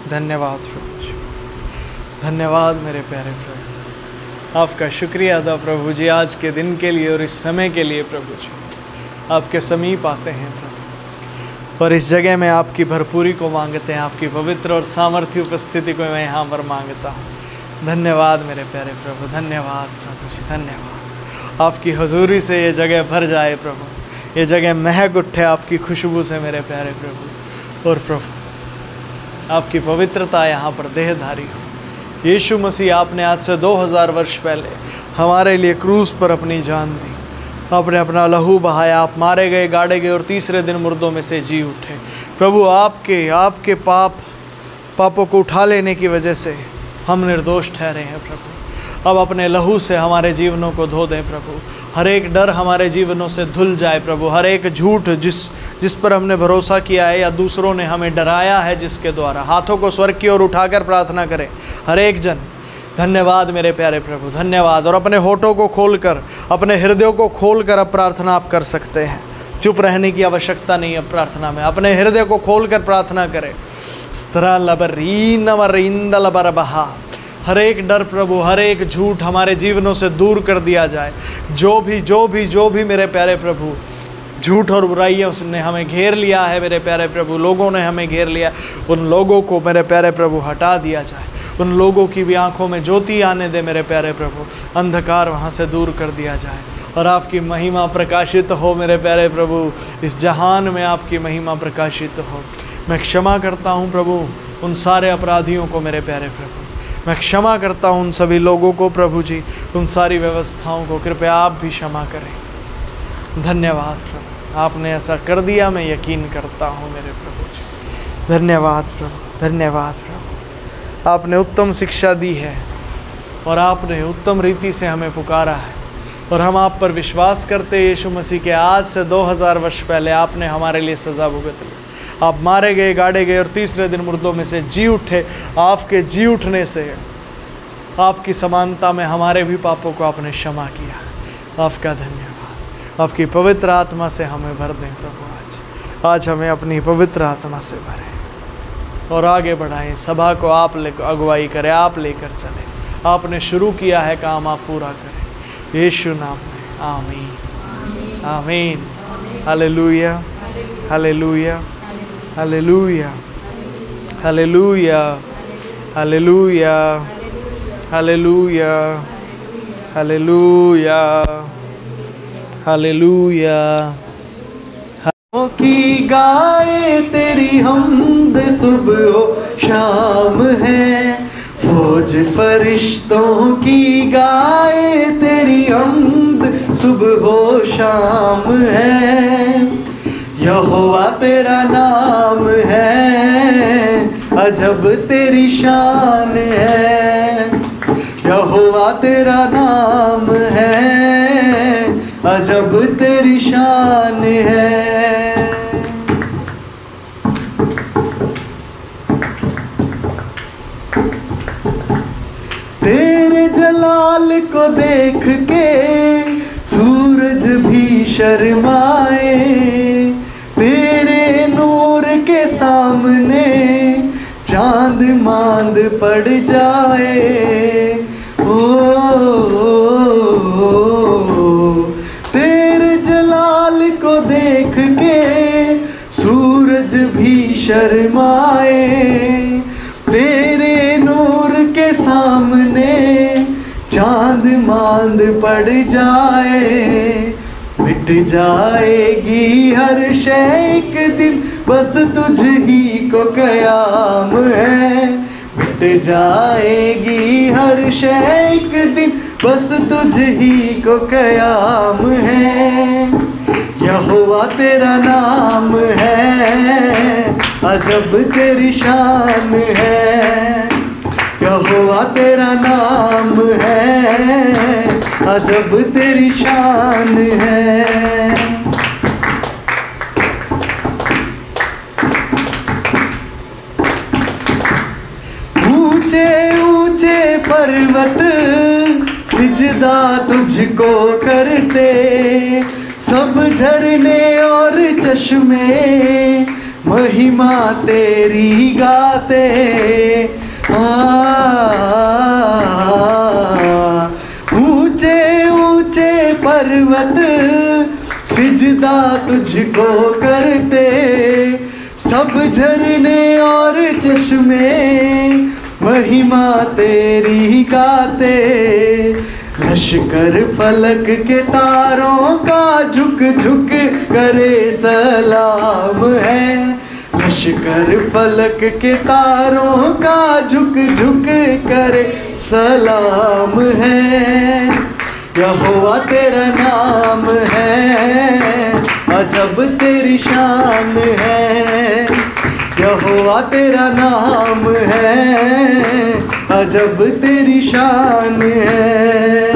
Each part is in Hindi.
धन्यवाद प्रभु जी, धन्यवाद मेरे प्यारे प्रभु। आपका शुक्रिया अदा प्रभु जी आज के दिन के लिए और इस समय के लिए प्रभु जी। आपके समीप आते हैं प्रभु और इस जगह में आपकी भरपूरी को मांगते हैं, आपकी पवित्र और सामर्थ्य उपस्थिति को मैं यहाँ पर मांगता हूँ। धन्यवाद मेरे प्यारे प्रभु, धन्यवाद प्रभु जी, धन्यवाद। आपकी हजूरी से ये जगह भर जाए प्रभु, ये जगह महक उठे आपकी खुशबू से मेरे प्यारे प्रभु। और प्रभु आपकी पवित्रता यहाँ पर देहधारी हो। यीशु मसीह आपने आज से 2000 वर्ष पहले हमारे लिए क्रूस पर अपनी जान दी, आपने अपना लहू बहाया, आप मारे गए, गाड़े गए और तीसरे दिन मुर्दों में से जी उठे। प्रभु आपके पापों को उठा लेने की वजह से हम निर्दोष ठहरे हैं प्रभु। अब अपने लहू से हमारे जीवनों को धो दें प्रभु। हर एक डर हमारे जीवनों से धुल जाए प्रभु। हर एक झूठ जिस पर हमने भरोसा किया है या दूसरों ने हमें डराया है, जिसके द्वारा हाथों को स्वर्ग की ओर उठाकर प्रार्थना करें हर एक जन। धन्यवाद मेरे प्यारे प्रभु, धन्यवाद। और अपने होठों को खोलकर, अपने हृदयों को खोलकर अब प्रार्थना आप कर सकते हैं। चुप रहने की आवश्यकता नहीं। अब प्रार्थना में अपने हृदय को खोलकर प्रार्थना करें। हर एक डर प्रभु, हर एक झूठ हमारे जीवनों से दूर कर दिया जाए। जो भी मेरे प्यारे प्रभु झूठ और बुराइयाँ उसने हमें घेर लिया है मेरे प्यारे प्रभु, लोगों ने हमें घेर लिया, उन लोगों को मेरे प्यारे प्रभु हटा दिया जाए। उन लोगों की भी आंखों में ज्योति आने दे मेरे प्यारे प्रभु, अंधकार वहाँ से दूर कर दिया जाए और आपकी महिमा प्रकाशित हो मेरे प्यारे प्रभु। इस जहान में आपकी महिमा प्रकाशित हो। मैं क्षमा करता हूँ प्रभु उन सारे अपराधियों को मेरे प्यारे प्रभु। मैं क्षमा करता हूँ उन सभी लोगों को प्रभु जी, उन सारी व्यवस्थाओं को कृपया आप भी क्षमा करें। धन्यवाद प्रभु, आपने ऐसा कर दिया, मैं यकीन करता हूँ मेरे प्रभु जी। धन्यवाद प्रभु, धन्यवाद प्रभु। आपने उत्तम शिक्षा दी है और आपने उत्तम रीति से हमें पुकारा है और हम आप पर विश्वास करते यीशु मसीह के आज से 2000 वर्ष पहले आपने हमारे लिए सज़ा भुगत ली। आप मारे गए, गाड़े गए और तीसरे दिन मुर्दों में से जी उठे। आपके जी उठने से आपकी समानता में हमारे भी पापों को आपने क्षमा किया। आपका धन्यवाद। आपकी पवित्र आत्मा से हमें भर दें प्रभु। आज हमें अपनी पवित्र आत्मा से भरें और आगे बढ़ाएं। सभा को आप अगुवाई करें, आप लेकर चलें। आपने शुरू किया है काम, आप पूरा करें यीशु नाम में। आमीन, आमीन। Hallelujah, hallelujah, hallelujah, hallelujah, hallelujah, hallelujah, hallelujah, hallelujah. की गाए तेरी हमद सुबह शाम है, फौज फरिश्तों की गाए तेरी हमद सुबह शाम है। यहोवा तेरा नाम है, अजब तेरी शान है। यहोवा तेरा नाम है, अजब तेरी शान है। तेरे जलाल को देख के सूरज भी शर्माए, तेरे नूर के सामने चांद मांद पड़ जाए। तेरे जलाल को देख के सूरज भी शर्माए, तेरे नूर के सामने चांद मांद पड़ जाए। मिट जाएगी हर शय एक दिन, बस तुझ ही को कयाम है। मिट जाएगी हर शय एक दिन, बस तुझ ही को कयाम है। यहोवा तेरा नाम है, अजब तेरी शान है। यहोवा तेरा नाम है, अजब तेरी शान है। ऊंचे ऊंचे पर्वत सिजदा तुझको करते, सब झरने और चश्मे महिमा तेरी गाते। ऊंचे ऊंचे पर्वत सिजदा तुझको करते, सब झरने और चश्मे महिमा तेरी गाते। लश्कर फलक के तारों का झुक झुक करे सलाम है। लश्कर फलक के तारों का झुक झुक करे सलाम है। यहोवा तेरा नाम है, अजब तेरी शान है। यहोवा तेरा नाम है, अजब तेरी शान है।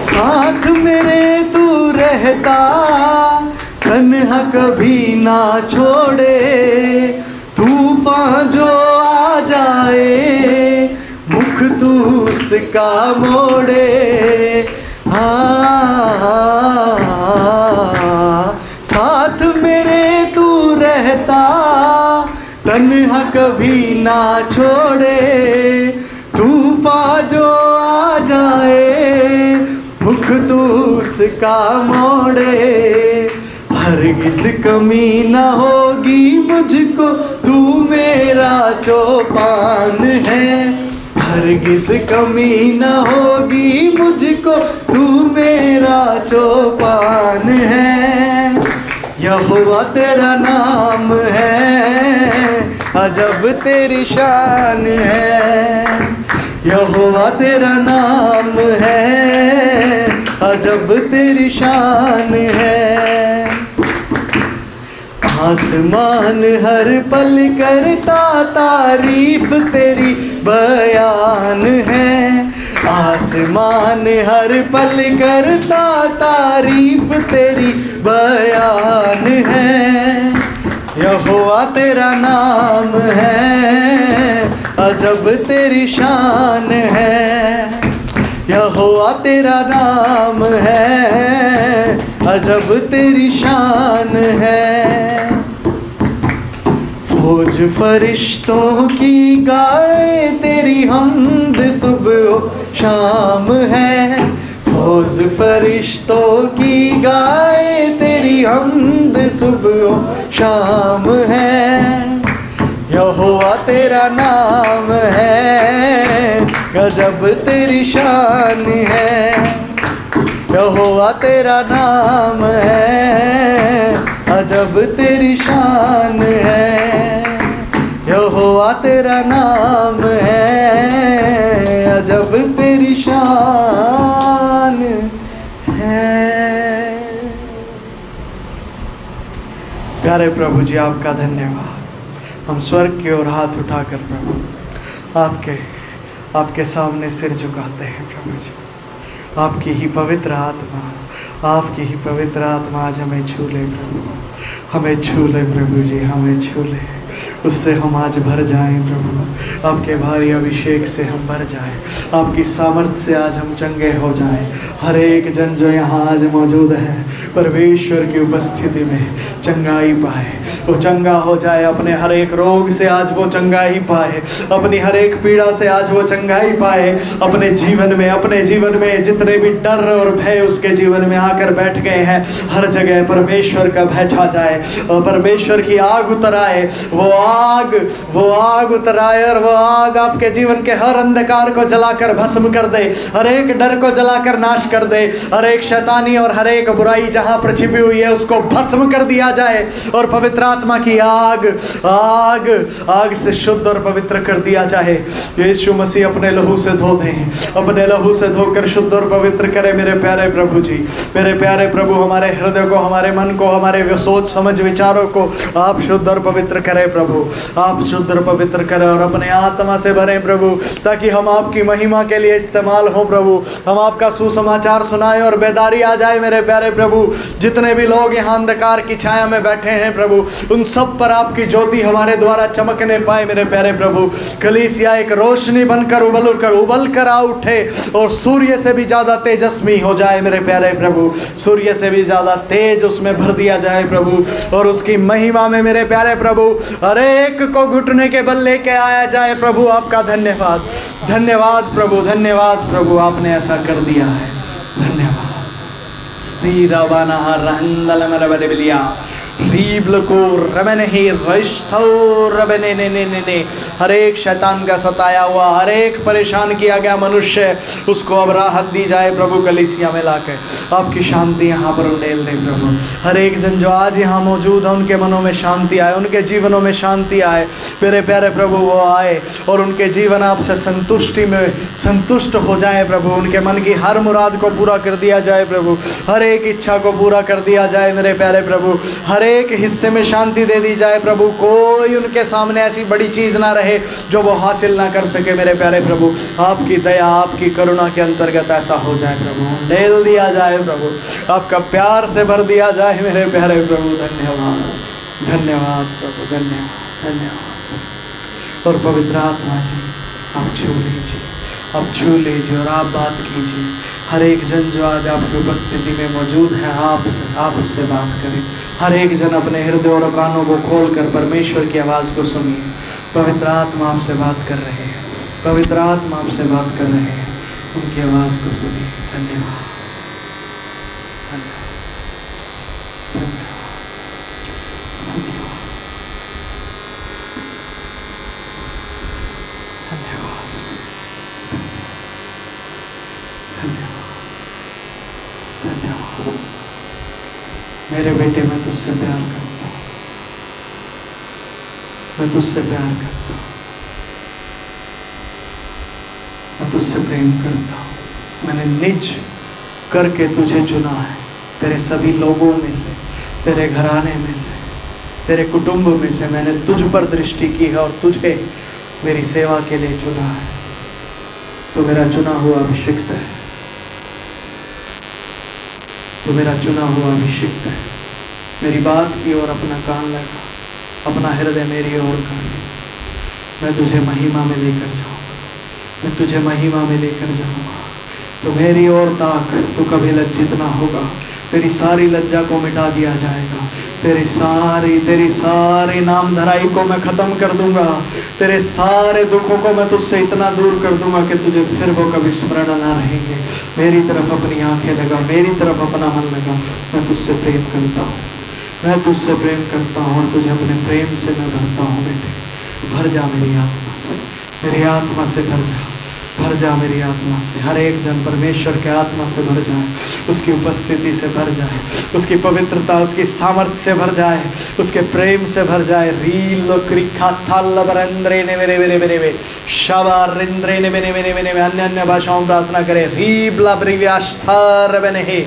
साथ मेरे तू रहता, तन्हा कभी ना छोड़े। तूफान जो आ जाए, मुख तू उसका मोड़े। साथ मेरे तू रहता, तन्हा कभी ना छोड़े। तूफान जो आ जाए, मुख तू उसका मोड़े। हरगिज कमी न होगी मुझको, तू मेरा चौपान है। हरगिज कमी न होगी मुझको, तू मेरा चौपान है। यहोवा तेरा नाम है, अजब तेरी शान है। यहोवा तेरा नाम है, अजब तेरी शान है। आसमान हर पल करता तारीफ तेरी बयान है। आसमान हर पल करता तारीफ तेरी बयान है। यहोवा तेरा नाम है, अजब तेरी शान है। यहोवा तेरा नाम है, अजब तेरी शान है। फौज फरिश्तों की गाए तेरी हमद सुबह शाम है। फौज फरिश्तों की गाए तेरी हमद सुबह शाम है। यहोवा तेरा नाम है, गजब तेरी शान है। यहोवा तेरा नाम है, अजब तेरी शान है। यहोवा तेरा नाम है, अजब तेरी शान है। प्यारे प्रभु जी, आपका धन्यवाद। हम स्वर्ग की ओर हाथ उठाकर प्रभु आपके सामने सिर झुकाते हैं प्रभु जी। आपकी ही पवित्र आत्मा आज हमें छू ले प्रभु, हमें छू ले प्रभु जी, हमें छू ले। उससे हम आज भर जाएं प्रभु, आपके भारी अभिषेक से हम भर जाएं। आपकी सामर्थ्य से आज हम चंगे हो जाएं। हर एक जन जो यहाँ आज मौजूद है, परमेश्वर की उपस्थिति में चंगाई पाए, वो चंगा हो जाए। अपने हर एक रोग से आज वो चंगाई पाए, अपनी हर एक पीड़ा से आज वो चंगाई पाए। अपने जीवन में जितने भी डर और भय उसके जीवन में आकर बैठ गए हैं, हर जगह परमेश्वर का भय छा जाए और परमेश्वर की आग उतर आए। वो आग उतर आए और वो आग आपके जीवन के हर अंधकार को जलाकर भस्म कर दे, हर एक डर को जलाकर नाश कर दे। हर एक शैतानी और हर एक बुराई जहां पर छिपी हुई है उसको भस्म कर दिया जाए और पवित्र आत्मा की आग से शुद्ध और पवित्र कर दिया जाए। यीशु मसीह अपने लहू से धो दें, अपने लहू से धोकर शुद्ध और पवित्र करे। मेरे प्यारे प्रभु जी, मेरे प्यारे प्रभु, हमारे हृदय को, हमारे मन को, हमारे सोच समझ विचारों को आप शुद्ध और पवित्र करें प्रभु, आप शुद्ध और पवित्र करें और अपने आत्मा से भरें प्रभु, ताकि हम आपकी महिमा के लिए इस्तेमाल हो प्रभु। हम आपका सुसमाचार सुनाएं और बेदारी आ जाए मेरे प्यारे प्रभु। जितने भी लोग यहाँ अंधकार की छाया में बैठे हैं प्रभु, उन सब पर आपकी ज्योति हमारे द्वारा चमकने पाए मेरे प्यारे प्रभु। कलीसिया एक रोशनी बनकर उबल कर आ उठे और सूर्य से भी ज़्यादा तेजस्वी हो जाए मेरे प्यारे प्रभु। सूर्य से भी ज़्यादा तेज उसमें भर दिया जाए प्रभु, और उसकी महिमा में मेरे प्यारे प्रभु हर एक को घुटने के बल लेके आया जाए प्रभु। आपका धन्यवाद, धन्यवाद प्रभु, धन्यवाद प्रभु, आपने ऐसा कर दिया है। धन्यवाद। हर एक शैतान का सताया हुआ, हर एक परेशान किया गया मनुष्य, उसको अब राहत दी जाए प्रभु। कलीसिया में लाकर आपकी शांति यहाँ पर उंडेल दे प्रभु। हर एक जन जो आज यहाँ मौजूद है, उनके मनों में शांति आए, उनके जीवनों में शांति आए मेरे प्यारे प्रभु। वो आए और उनके जीवन आपसे संतुष्ट हो जाए प्रभु। उनके मन की हर मुराद को पूरा कर दिया जाए प्रभु, हर एक इच्छा को पूरा कर दिया जाए मेरे प्यारे प्रभु। हर एक हिस्से में शांति दे दी जाए प्रभु। कोई उनके सामने ऐसी बड़ी चीज़ ना रहे जो वो हासिल ना कर सके मेरे प्यारे प्रभु। आपकी दया, आपकी करुणा के अंतर्गत ऐसा हो जाए प्रभु। डेल दिया जाए प्रभु, आपका प्यार से भर दिया जाए मेरे प्यारे प्रभु। धन्यवाद, धन्यवाद प्रभु, धन्यवाद, धन्यवाद। और पवित्र आत्मा जी आप छू लीजिए, आप छू लीजिए और आप बात कीजिए। हर एक जन जो आज आपकी उपस्थिति में मौजूद है, आप उससे बात करें। हर एक जन अपने हृदय और कानों को खोलकर परमेश्वर की आवाज़ को सुनिए। पवित्र आत्मा आपसे बात कर रहे हैं, पवित्र आत्मा आपसे बात कर रहे हैं, उनकी आवाज़ को सुनिए। धन्यवाद, मेरे बेटे, मैं तुझसे प्यार करता हूँ, मैं तुझसे प्यार करता हूँ, मैं तुझसे प्रेम करता हूँ। मैंने निज करके तुझे चुना है, तेरे सभी लोगों में से, तेरे घराने में से, तेरे कुटुंब में से मैंने तुझ पर दृष्टि की है और तुझे मेरी सेवा के लिए चुना है। तो मेरा चुना हुआ अभिषिक्त है, तो मेरा चुना हुआ अभिषिक्त है। मेरी बात की ओर अपना कान लगा, अपना हृदय मेरी ओर कर। मैं तुझे महिमा में लेकर जाऊँगा, मैं तुझे महिमा में लेकर जाऊँगा। तो मेरी ओर ताक, तू कभी लज्जित ना होगा। तेरी सारी लज्जा को मिटा दिया जाएगा, तेरी सारी नाम धराई को मैं ख़त्म कर दूंगा, तेरे सारे दुखों को मैं तुझसे इतना दूर कर दूंगा कि तुझे फिर वो कभी स्मरण ना रहेंगे। मेरी तरफ अपनी आंखें लगा, मेरी तरफ अपना मन लगा। मैं तुझसे प्रेम करता हूँ, मैं तुझसे प्रेम करता हूँ और तुझे अपने प्रेम से मैं भरता हूँ। बेटे भर जा मेरी आत्मा से, मेरी आत्मा से भर जा, भर जा मेरी आत्मा से। हर एक जन परमेश्वर के आत्मा से भर जाए, उसकी उपस्थिति से भर जाए, उसकी पवित्रता, उसकी सामर्थ्य से भर जाए, उसके प्रेम से भर जाए। रील क्रिखा थाल बरेंद्रे ने मेरे मेरे मेरे में शबारिंद्रे ने मेरे मेरे मेरे में अन्य अन्य भाषाओं प्रार्थना करें। रीबला ब्रिव्यास्थार बने हे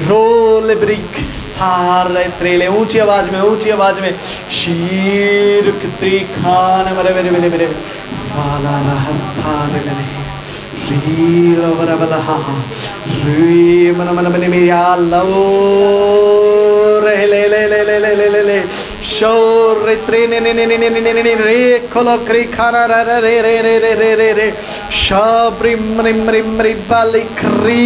रोल ब्रिक्स्थार त्रेले, ऊंची आवाज में, ऊंची आवाज में। शीर त्रिखान मेरे मेरे मेरे मेरे वाला रहस्थार बने री रवरबला हा री मन मन बने मेरी आलो रे ले ले ले ले ले ले ले ले शोर त्रे ने ने ने ने ने ने ने रे खोलो क्री खाना रे रे रे रे रे रे रे रे शाब्री मरि मरि मरि बाली क्री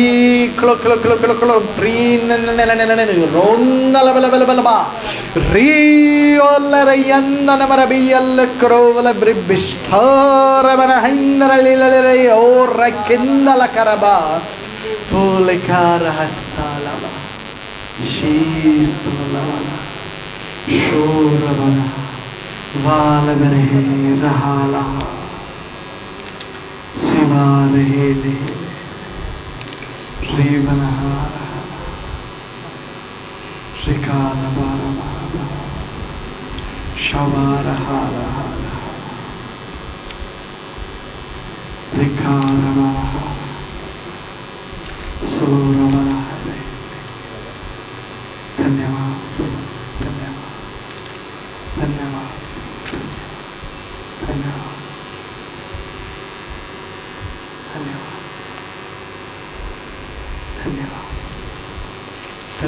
क्लो क्लो क्लो क्लो क्लो ब्री ने ने ने ने ने रोंदा ला बला बला बला बा री ओल रे यंदा न मर बियल क्रोवल ब्रिबिष्ठार बना हिंदर ले ले रे और किंदल करबा फूल कार हस्तालवा शीस्तलवा शोरबना वाल बरे रहाला शिवा रहे ले रेबना शिकाल बारा शवार हाला रिकाल बारा सोरबना। धन्यवाद, धन्यवाद, धन्यवाद।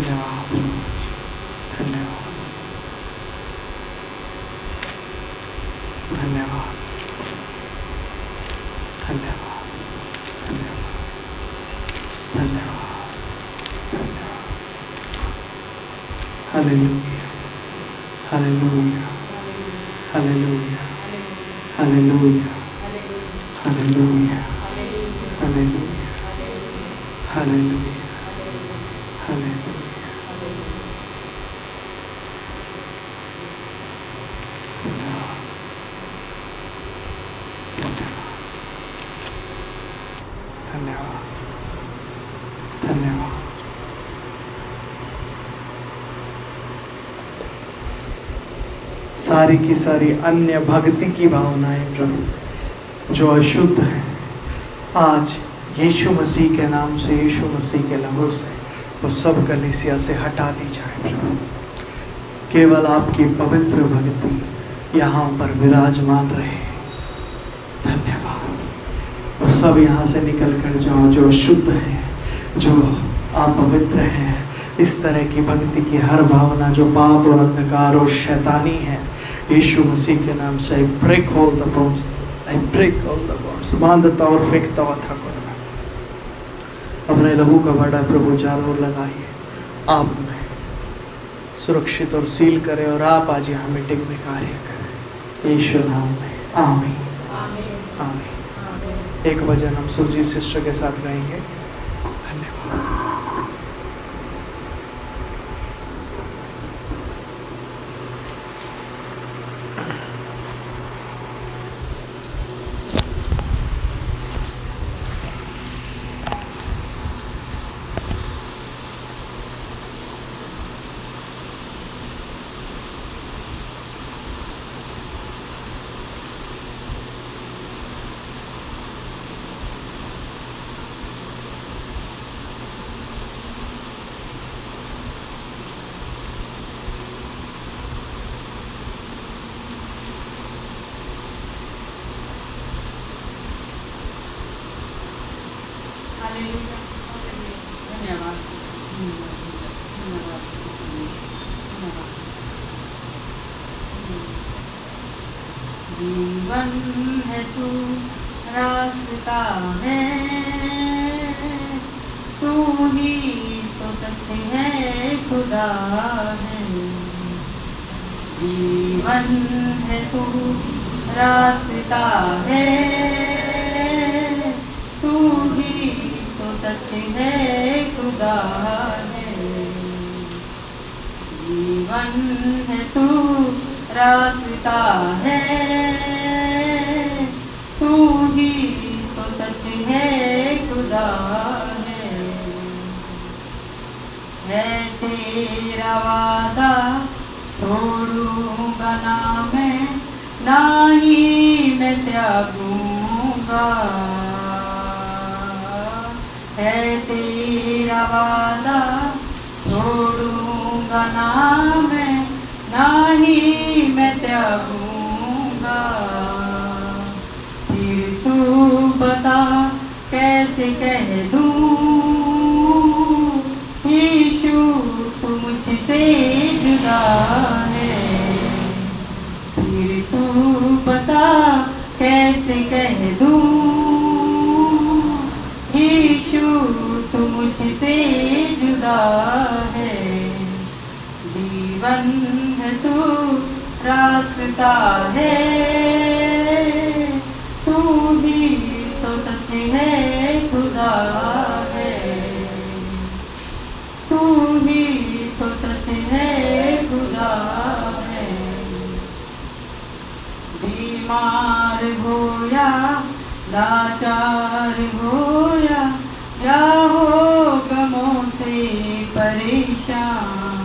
धन्यवाद, धन्यवाद, धन्यवाद, धन्यवाद, धन्यवाद, धन्यवाद, धन्यवाद। Hallelujah, hallelujah, hallelujah, hallelujah, hallelujah, hallelujah, hallelujah, hallelujah. धन्यवाद, धन्यवाद। सारी की सारी अन्य भक्ति की भावनाएं प्रभु जो अशुद्ध है, आज यीशु मसीह के नाम से, यीशु मसीह के लहू से वो सब कलीसिया से हटा दी जाए प्रभु। केवल आपकी पवित्र भक्ति यहाँ पर विराजमान रहे। धन्यवाद। वो सब यहाँ से निकल कर जाओ जो शुद्ध है, जो अपवित्र है। इस तरह की भक्ति की हर भावना जो पाप और अंधकार और शैतानी है, यीशु मसीह के नाम से I break all the bonds, I break all the bonds। बांधता और फेंकता हुआ था कुन में अपने लहू का बड़ा प्रभु चारों ओर लगाइए। आप में सुरक्षित और सील करें और आप आज यहाँ मीटिंग में कार्य करें यीशु नाम में। आमीन, आमीन। एक भजन हम सुरजीत सिस्टर के साथ गाएंगे। धन्यवाद। जीवन है तू रास्ता है, तू ही तो सच है खुदा है। जीवन है तू रास्ता है, तू ही तो सच है खुदा है। जीवन है तू रास्ता है, तू ही तो सच है खुदा है तेरा वादा छोड़ूंगा ना मैं, ना ही मैं त्यागूंगा। है तेरा वादा छोड़ूंगा ना मैं, ना ही मैं त्यागूंगा। फिर तू बता कैसे कह दूं, यीशु तू मुझसे जुदा है। फिर तू बता कैसे कह दूं, यीशु तू मुझसे जुदा है। जीवन है तू रास्ता है, तू ही तो सच है खुदा है। तू ही तो सच है खुदा है। बीमार हो या लाचार हो या हो गमों से परेशान,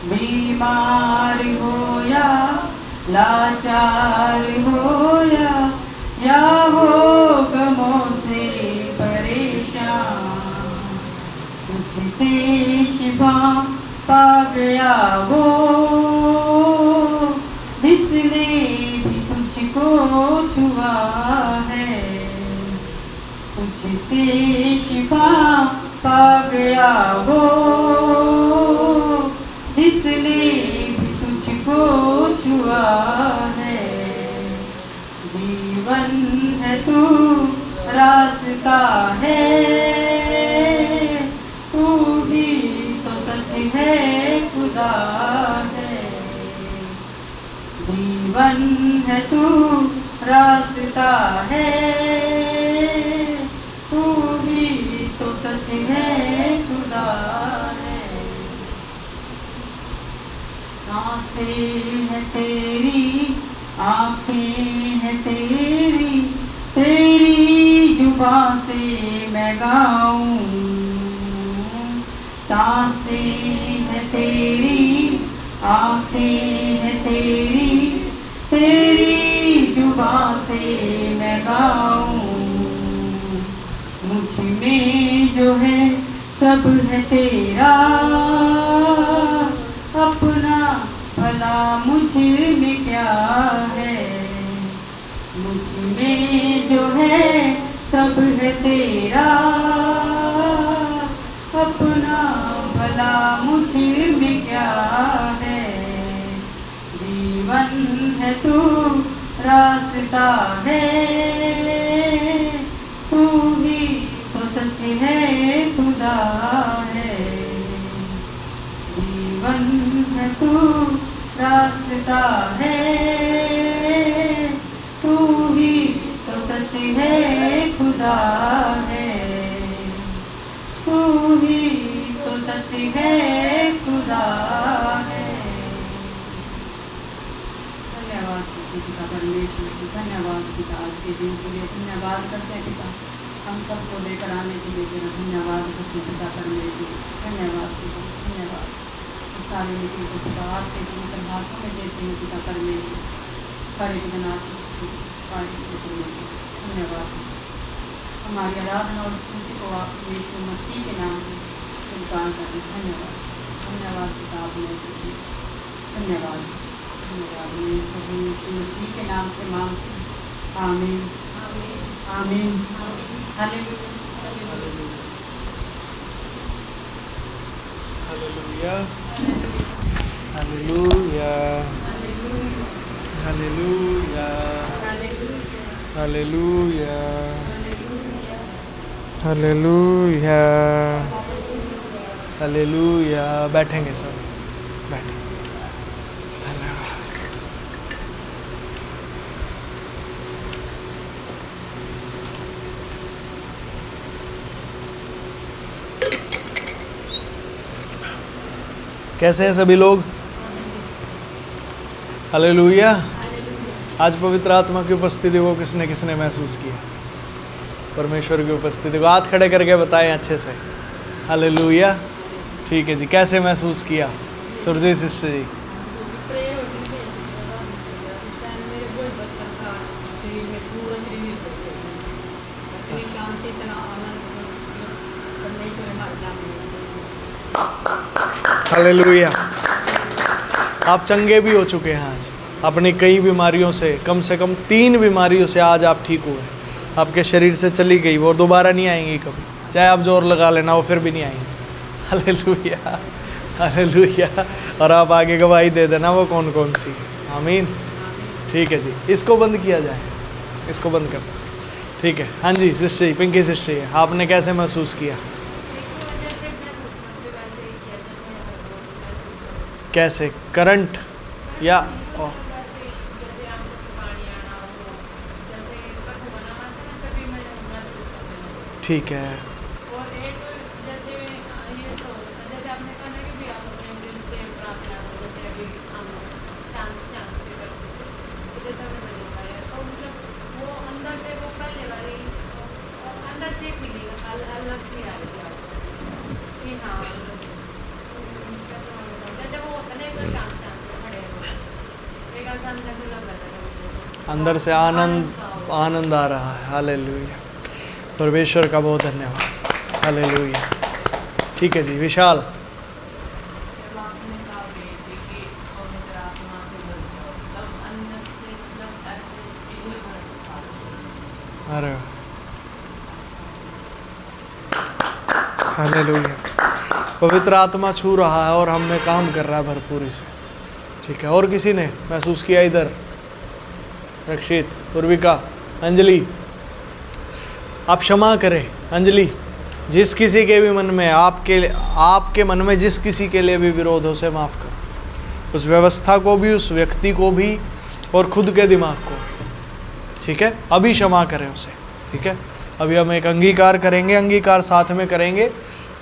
बीमार हो या लाचार हो या हो गमों से परेशान, तुझसे शिफा पा गया वो जिसने भी तुझको छुआ है। तुझसे शिफा पा गया वो जिसने भी तुझको छुआ है। जीवन है तू रास्ता है, तू ही तो सच है खुदा है। जीवन है तू रास्ता है, तू ही तो सच है खुदा है। सांसें है तेरी, आँखें है तेरी, तेरी जुबां से मैं गाऊं। सांसें है तेरी, आँखें है तेरी, तेरी जुबां से मैं गाऊं। मुझ में जो है सब है तेरा, अपना भला मुझ में क्या है। मुझ में जो है सब है तेरा, अपना भला मुझ में क्या है। जीवन है तू रास्ता है, तू ही तो सच है खुदा है। जीवन है तू रास्ता है, तू ही तो सच है खुदा है। तू ही तो सच है खुदा है। धन्यवाद पिता परमेश्वर जी, धन्यवाद पिता आज के दिन के लिए धन्यवाद करते हैं पिता, हम सबको लेकर आने के लिए तेरा धन्यवाद करते हैं पिता परमेश्वर। धन्यवाद पिता, धन्यवाद। सारे नीति को पिता आपके पवित्र हाथों में देते हैं पिता परमेश्वर। हर एक दिन आशीष परमेश्वर। धन्यवाद। हमारी आराधना और स्तुति को आप यीशु मसीह के नाम से स्वीकार करें। धन्यवाद, धन्यवाद पिता आपने ऐसे किया। धन्यवाद, धन्यवाद। मैं प्रभु यीशु मसीह के नाम से मांगती हूँ। आमीन, आमीन। Hallelujah, hallelujah, hallelujah, hallelujah, hallelujah, hallelujah, hallelujah. बैठेंगे सब, बैठे। धन्यवाद। कैसे हैं सभी लोग? हालेलुया। आज पवित्र आत्मा की उपस्थिति को किसने किसने महसूस किया? परमेश्वर की उपस्थिति को हाथ खड़े करके बताएं अच्छे से। हालेलुया। ठीक है जी, कैसे महसूस किया सुरजीत सिस्टर जी? हालेलुया। आप चंगे भी हो चुके हैं आज अपनी कई बीमारियों से कम 3 बीमारियों से आज आप ठीक हुए। आपके शरीर से चली गई, वो दोबारा नहीं आएंगी कभी, चाहे आप जोर लगा लेना वो फिर भी नहीं आएंगी। Hallelujah, hallelujah. और आप आगे गवाही दे देना वो कौन कौन सी। आमीन। ठीक है जी, इसको बंद किया जाए, इसको बंद कर। ठीक है, हाँ जी सिस्टर जी, पिंकी सिस्टर जी, आपने कैसे महसूस किया? कैसे? करंट या ठीक है। अंदर से आनंद आ रहा है। हालेलुया। परमेश्वर का बहुत धन्यवाद। हालेलुया। ठीक है जी, विशाल। अरे हालेलुया। पवित्र आत्मा छू रहा है और हम में काम कर रहा है भरपूरी से। ठीक है, और किसी ने महसूस किया इधर? रक्षित, पूर्विका, अंजलि, आप क्षमा करें। अंजलि, जिस किसी के भी मन में आपके मन में जिस किसी के लिए भी विरोध हो, उसे माफ़ करो। उस व्यवस्था को भी, उस व्यक्ति को भी, और खुद के दिमाग को। ठीक है, अभी क्षमा करें उसे। ठीक है, अभी हम एक अंगीकार करेंगे, अंगीकार साथ में करेंगे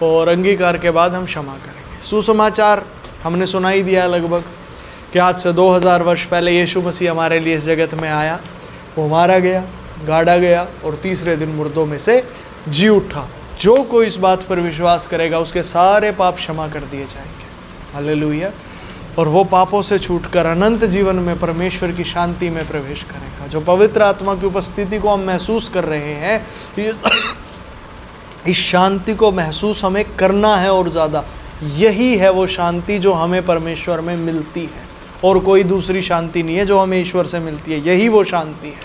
और अंगीकार के बाद हम क्षमा करेंगे। सुसमाचार हमने सुना ही दिया लगभग कि आज से 2000 वर्ष पहले यीशु मसीह हमारे लिए इस जगत में आया, वो मारा गया, गाड़ा गया और तीसरे दिन मुर्दों में से जी उठा। जो कोई इस बात पर विश्वास करेगा उसके सारे पाप क्षमा कर दिए जाएंगे। हालेलुया। और वो पापों से छूटकर अनंत जीवन में परमेश्वर की शांति में प्रवेश करेगा। जो पवित्र आत्मा की उपस्थिति को हम महसूस कर रहे हैं, इस शांति को महसूस हमें करना है और ज़्यादा। यही है वो शांति जो हमें परमेश्वर में मिलती है, और कोई दूसरी शांति नहीं है जो हमें ईश्वर से मिलती है। यही वो शांति है,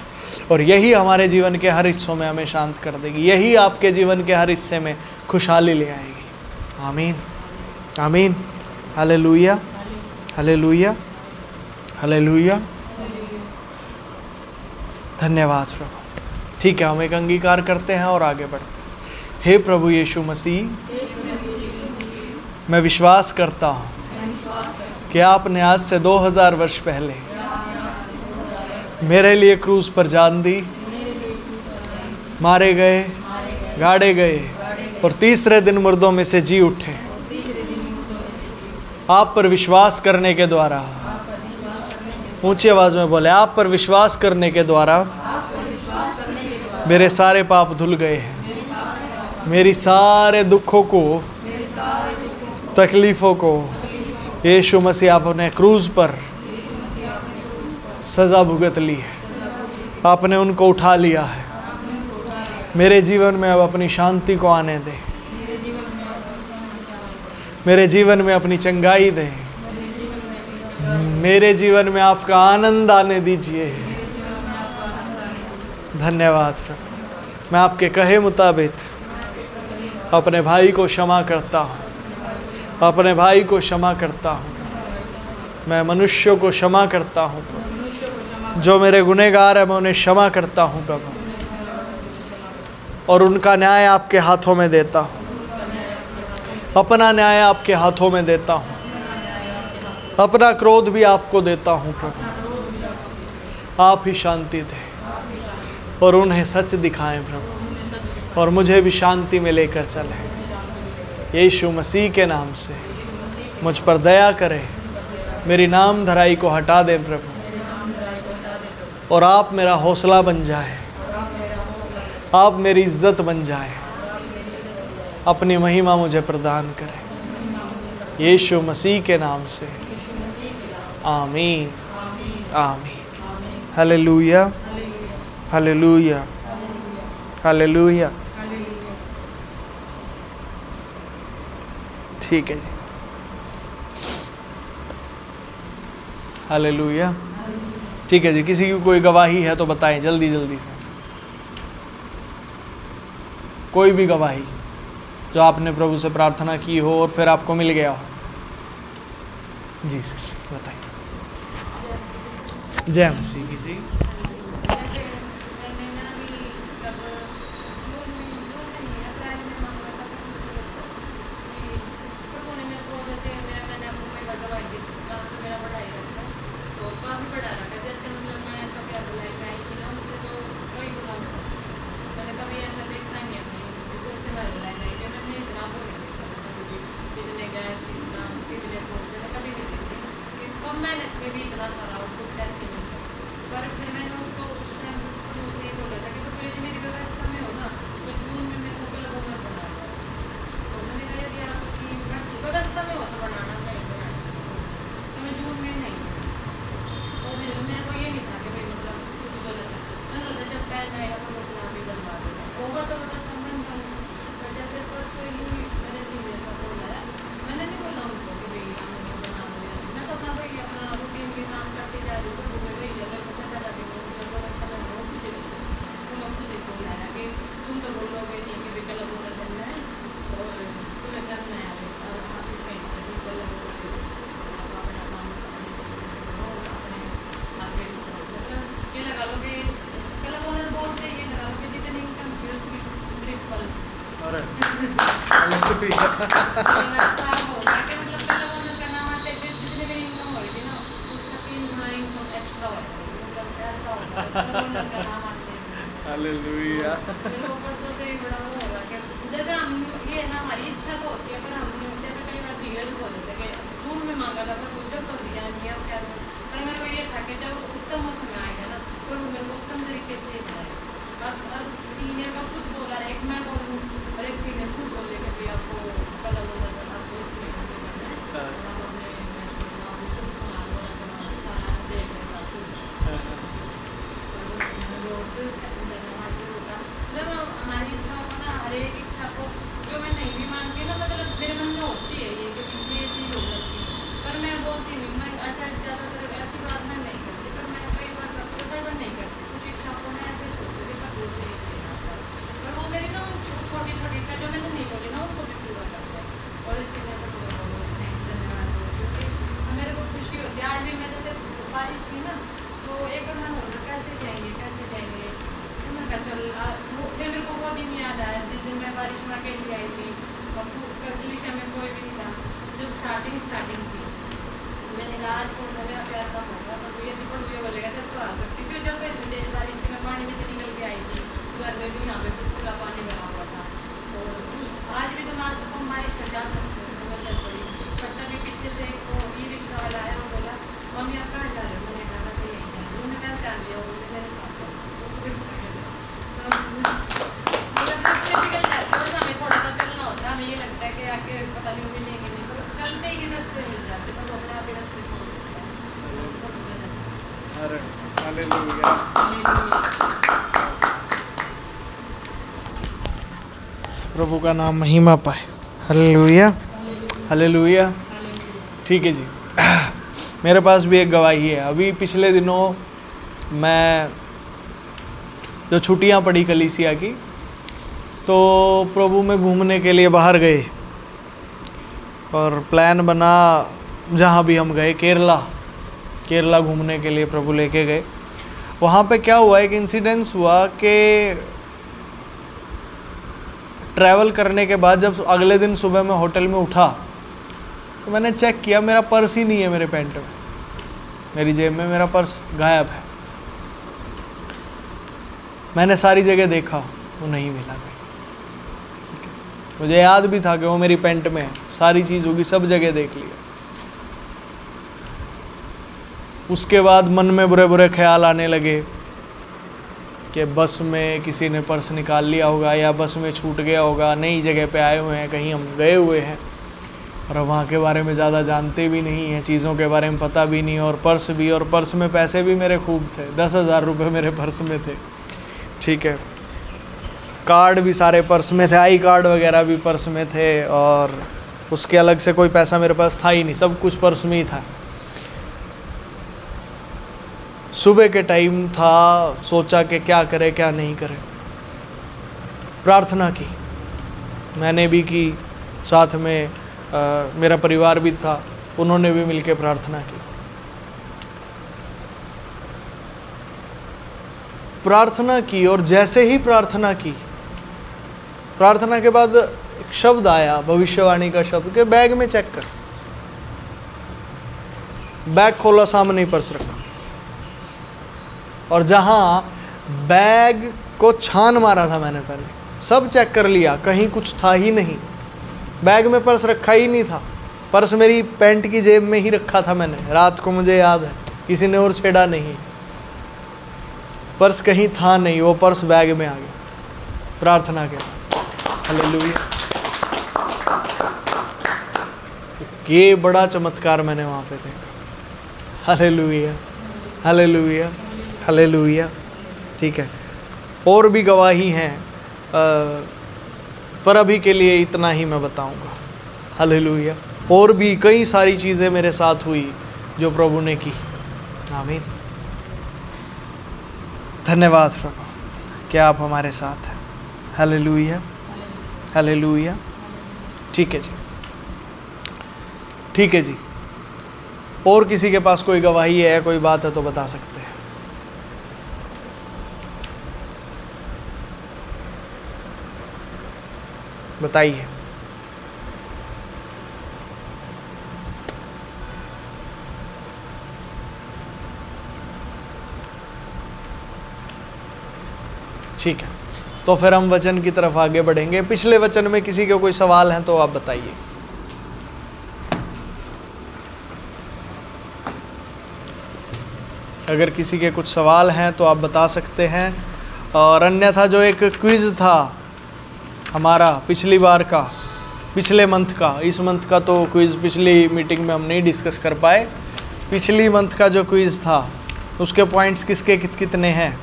और यही हमारे जीवन के हर हिस्सों में हमें शांत कर देगी। यही आपके जीवन के हर हिस्से में खुशहाली ले आएगी। आमीन, आमीन, हालेलुया, हालेलुया, हालेलुया। धन्यवाद प्रभु। ठीक है, हम एक अंगीकार करते हैं और आगे बढ़ते हैं। हे प्रभु यीशु मसीह, मैं विश्वास करता हूँ कि आपने आज से 2000 वर्ष पहले मेरे लिए क्रूस पर जान दी, मारे गए, गाड़े गए और तीसरे दिन मुर्दों में से जी उठे। आप पर विश्वास करने के द्वारा, ऊंची आवाज में बोले, आप पर विश्वास करने के द्वारा मेरे सारे पाप धुल गए हैं। मेरी सारे दुखों को, तकलीफ़ों को यीशु मसीह आपने क्रूज़ पर सज़ा भुगत ली है। आपने उनको उठा लिया है। मेरे जीवन में अब अपनी शांति को आने दे। मेरे जीवन में अपनी चंगाई दे। मेरे जीवन में आपका आनंद आने दीजिए। धन्यवाद प्रभु। मैं आपके कहे मुताबिक अपने भाई को क्षमा करता हूँ, अपने भाई को क्षमा करता हूँ। मैं मनुष्यों को क्षमा करता हूँ प्रभु। जो मेरे गुनहगार हैं मैं उन्हें क्षमा करता हूँ प्रभु, और उनका न्याय आपके हाथों में देता हूँ। अपना न्याय आपके हाथों में देता हूँ। अपना क्रोध भी आपको देता हूँ प्रभु। आप ही शांति दें और उन्हें सच दिखाएं प्रभु, और मुझे भी शांति में लेकर चलें। यीशु मसीह के नाम से मुझ पर दया करें। मेरी नाम धराई को हटा दें प्रभु, और आप मेरा हौसला बन जाए। आप मेरी इज्जत बन जाए। अपनी महिमा मुझे प्रदान करें। यीशु मसीह के नाम से आमीन, आमीन। Hallelujah, hallelujah, hallelujah. ठीक है जी, हालेलुया। ठीक है जी, किसी की कोई गवाही है तो बताएं जल्दी जल्दी से। कोई भी गवाही जो आपने प्रभु से प्रार्थना की हो और फिर आपको मिल गया हो। जी सर, बताइए। जय मसीह। किसी मैंने नहीं बोला उनको कि भाई हमें तो बना दो, मैं तो अपना भाई अपना रूटीन भी काम करती साफ हो गया कि मतलब पहले ओनर का नाम आते थे, जितने भी इनकम हो रही थी ना उसका 3 गुना इनकम एक्स्ट्रा हो गया, मतलब ऐसा होता है ओनर का नाम आते हैं। हालेलुया। फिर ऊपर से उसे बड़ा वो होगा कि जैसे हम ये ना हमारी इच्छा तो होती है, पर हम जैसे कई बार धीरज बोल देते कि जून में मांगा था पर जब तो दिया नहीं अब क्या करूं। पर मेरे को ये था कि जब उत्तम समय आएगा ना तो वो मेरे को उत्तम तरीके से ही बनाएगा। और सीनियर का खुद बोला है, एक मैं बोलूँ और एक सीनियर खुद बोले कि भाई आपको कलर वलर आपको इस महीने से करना है और आप अपने खुद संभालो अपना सारा देख लेगा खुद। मतलब हमारी इच्छाओं को ना, हर एक इच्छा को जो मैं नहीं भी मानती ना, मतलब मेरे मन में होती है ये कि ये चीज़ हो जाती है, पर मैं बोलती नहीं, मैं ऐसा ज़्यादातर ऐसी बात मैं नहीं करती, पर मैं कई बार करती हूँ, कई बार नहीं करती। कुछ इच्छाओं को मैं ऐसे सोचती थी पर बोलती नहीं थी, पर वो मेरी ना छोटी छोटी इच्छा जो मैंने नहीं बोली ना उनको भी पूरा करता है। और इसके लिए मैं धन्यवाद दूँ, क्योंकि मेरे को खुशी होती है। आज भी मैं जैसे बारिश थी ना तो एक बार मन होगा कैसे जाएंगे फिर मैं कहा चल फिर मेरे को वो दिन याद आया जिस दिन मैं बारिश में अकेली आई थी और गलीशा में कोई भी नहीं था, जब स्टार्टिंग थी। मैंने कहा आज कौन सा मेरा प्यार कम होगा, पर भैया भी पर भैया बोलेगा जब तो आ सकती थी। जब मैं इतनी तेज बारिश थी मैं पानी में से निकल के आई थी, घर में भी यहाँ पे पूरा पानी भरा हुआ था। और उस आज भी तो आज तो कम बारिश है जा सकते हो तो मैं चल पड़ी, पर तभी पीछे से एक वो ई रिक्शा वाला आया और बोला मम्मी आप कहाँ जा रहे हो? मैंने कहा तो यहीं जा रही हूँ। उन्होंने कहा चल लिया, वो मेरे साथ चल निकल जाते बस हमें थोड़ा सा चलना होता है, हमें ये लगता है कि आके पता नहीं मिलेंगे नहीं, पर चलते ही रास्ते मिल जाते, पर वो अपने आप ही रास्ते खोल देता है। अरे हालेलुया। प्रभु का नाम महिमा पाए। Hallelujah hallelujah. ठीक है जी। मेरे पास भी एक गवाही है। अभी पिछले दिनों मैं जो छुट्टियां पड़ी कलीसिया की, तो प्रभु में घूमने के लिए बाहर गए और प्लान बना जहाँ भी हम गए, केरला घूमने के लिए प्रभु लेके गए। वहाँ पे क्या हुआ, एक इंसिडेंस हुआ कि ट्रैवल करने के बाद जब अगले दिन सुबह मैं होटल में उठा तो मैंने चेक किया मेरा पर्स ही नहीं है मेरे पैंट में, मेरी जेब में मेरा पर्स गायब है। मैंने सारी जगह देखा वो नहीं मिला कहीं। ठीक है, मुझे याद भी था कि वो मेरी पैंट में है, सारी चीज़ होगी, सब जगह देख लिया। उसके बाद मन में बुरे बुरे ख्याल आने लगे कि बस में किसी ने पर्स निकाल लिया होगा या बस में छूट गया होगा, नई जगह पे आए हुए हैं, कहीं हम गए हुए हैं और वहाँ के बारे में ज़्यादा जानते भी नहीं हैं, चीज़ों के बारे में पता भी नहीं, और पर्स में पैसे भी मेरे खूब थे, 10,000 रुपये मेरे पर्स में थे। ठीक है, कार्ड भी सारे पर्स में थे, आई कार्ड वगैरह भी पर्स में थे, और उसके अलग से कोई पैसा मेरे पास था ही नहीं, सब कुछ पर्स में ही था। सुबह के टाइम था, सोचा कि क्या करे क्या नहीं करे, प्रार्थना की, मैंने भी की, साथ में मेरा परिवार भी था, उन्होंने भी मिलकर प्रार्थना की। प्रार्थना की और जैसे ही प्रार्थना की, प्रार्थना के बाद एक शब्द आया, भविष्यवाणी का शब्द, कि बैग में चेक कर। बैग खोला, सामने ही पर्स रखा, और जहां बैग को छान मारा था मैंने पहले, सब चेक कर लिया, कहीं कुछ था ही नहीं, बैग में पर्स रखा ही नहीं था। पर्स मेरी पैंट की जेब में ही रखा था मैंने, रात को मुझे याद है, किसी ने और छेड़ा नहीं, पर्स कहीं था नहीं, वो पर्स बैग में आ गया प्रार्थना के बाद। हालेलुया। ये बड़ा चमत्कार मैंने वहाँ पे देखा। Hallelujah hallelujah hallelujah. ठीक है, और भी गवाही हैं, पर अभी के लिए इतना ही मैं बताऊंगा। हालेलुया। और भी कई सारी चीज़ें मेरे साथ हुई जो प्रभु ने की। आमीन। धन्यवाद प्रभु, क्या आप हमारे साथ हैं। Hallelujah hallelujah. ठीक है जी, ठीक है जी। और किसी के पास कोई गवाही है, कोई बात है तो बता सकते हैं। बताइए। ठीक है, तो फिर हम वचन की तरफ आगे बढ़ेंगे। पिछले वचन में किसी के कोई सवाल हैं तो आप बताइए। अगर किसी के कुछ सवाल हैं तो आप बता सकते हैं, और अन्यथा जो एक क्विज़ था हमारा पिछली बार का, पिछले मंथ का, इस मंथ का तो क्विज़ पिछली मीटिंग में हम नहीं डिस्कस कर पाए। पिछली मंथ का जो क्विज़ था उसके पॉइंट्स किसके कितने हैं?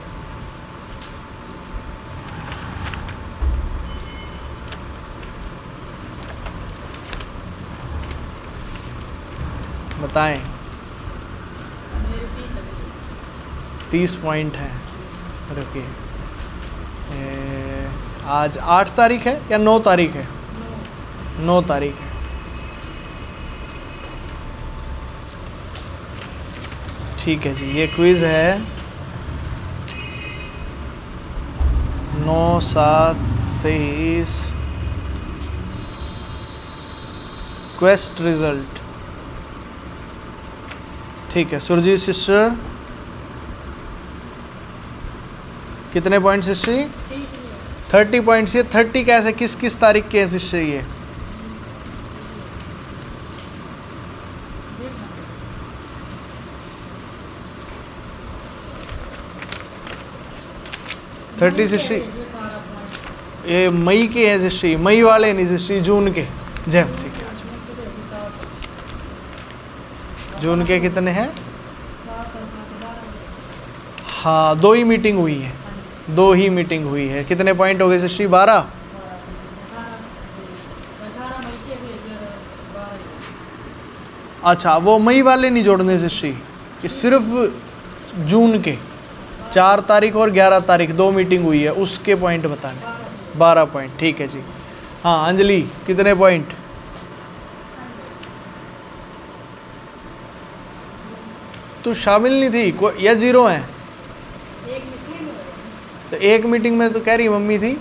बताएं। 30 पॉइंट हैं। रुकिए, आज 8 तारीख है या 9 तारीख है? 9 तारीख है। ठीक है जी, ये क्विज़ है 9/7/23 क्वेस्ट रिजल्ट। ठीक है, सुरजीत सिस्टर कितने पॉइंट सिस्टर? 30 पॉइंट्स। ये 30 कैसे, किस किस तारीख के है सिस्टर? ये ये मई के है सिस्टर, मई वाले नहीं सिस्टर, जून के। जय मसीह के। आज जून के कितने हैं? हाँ, 2 ही मीटिंग हुई है, 2 ही मीटिंग हुई है। कितने पॉइंट हो गए सिस्टर? 12। अच्छा, वो मई वाले नहीं जोड़ने सिस्टर, कि सिर्फ जून के 4 तारीख और 11 तारीख 2 मीटिंग हुई है, उसके पॉइंट बताने। 12 पॉइंट। ठीक है जी। हाँ अंजलि, कितने पॉइंट? तू शामिल नहीं थी या 0 है? तो एक मीटिंग में तो कह रही मम्मी थी।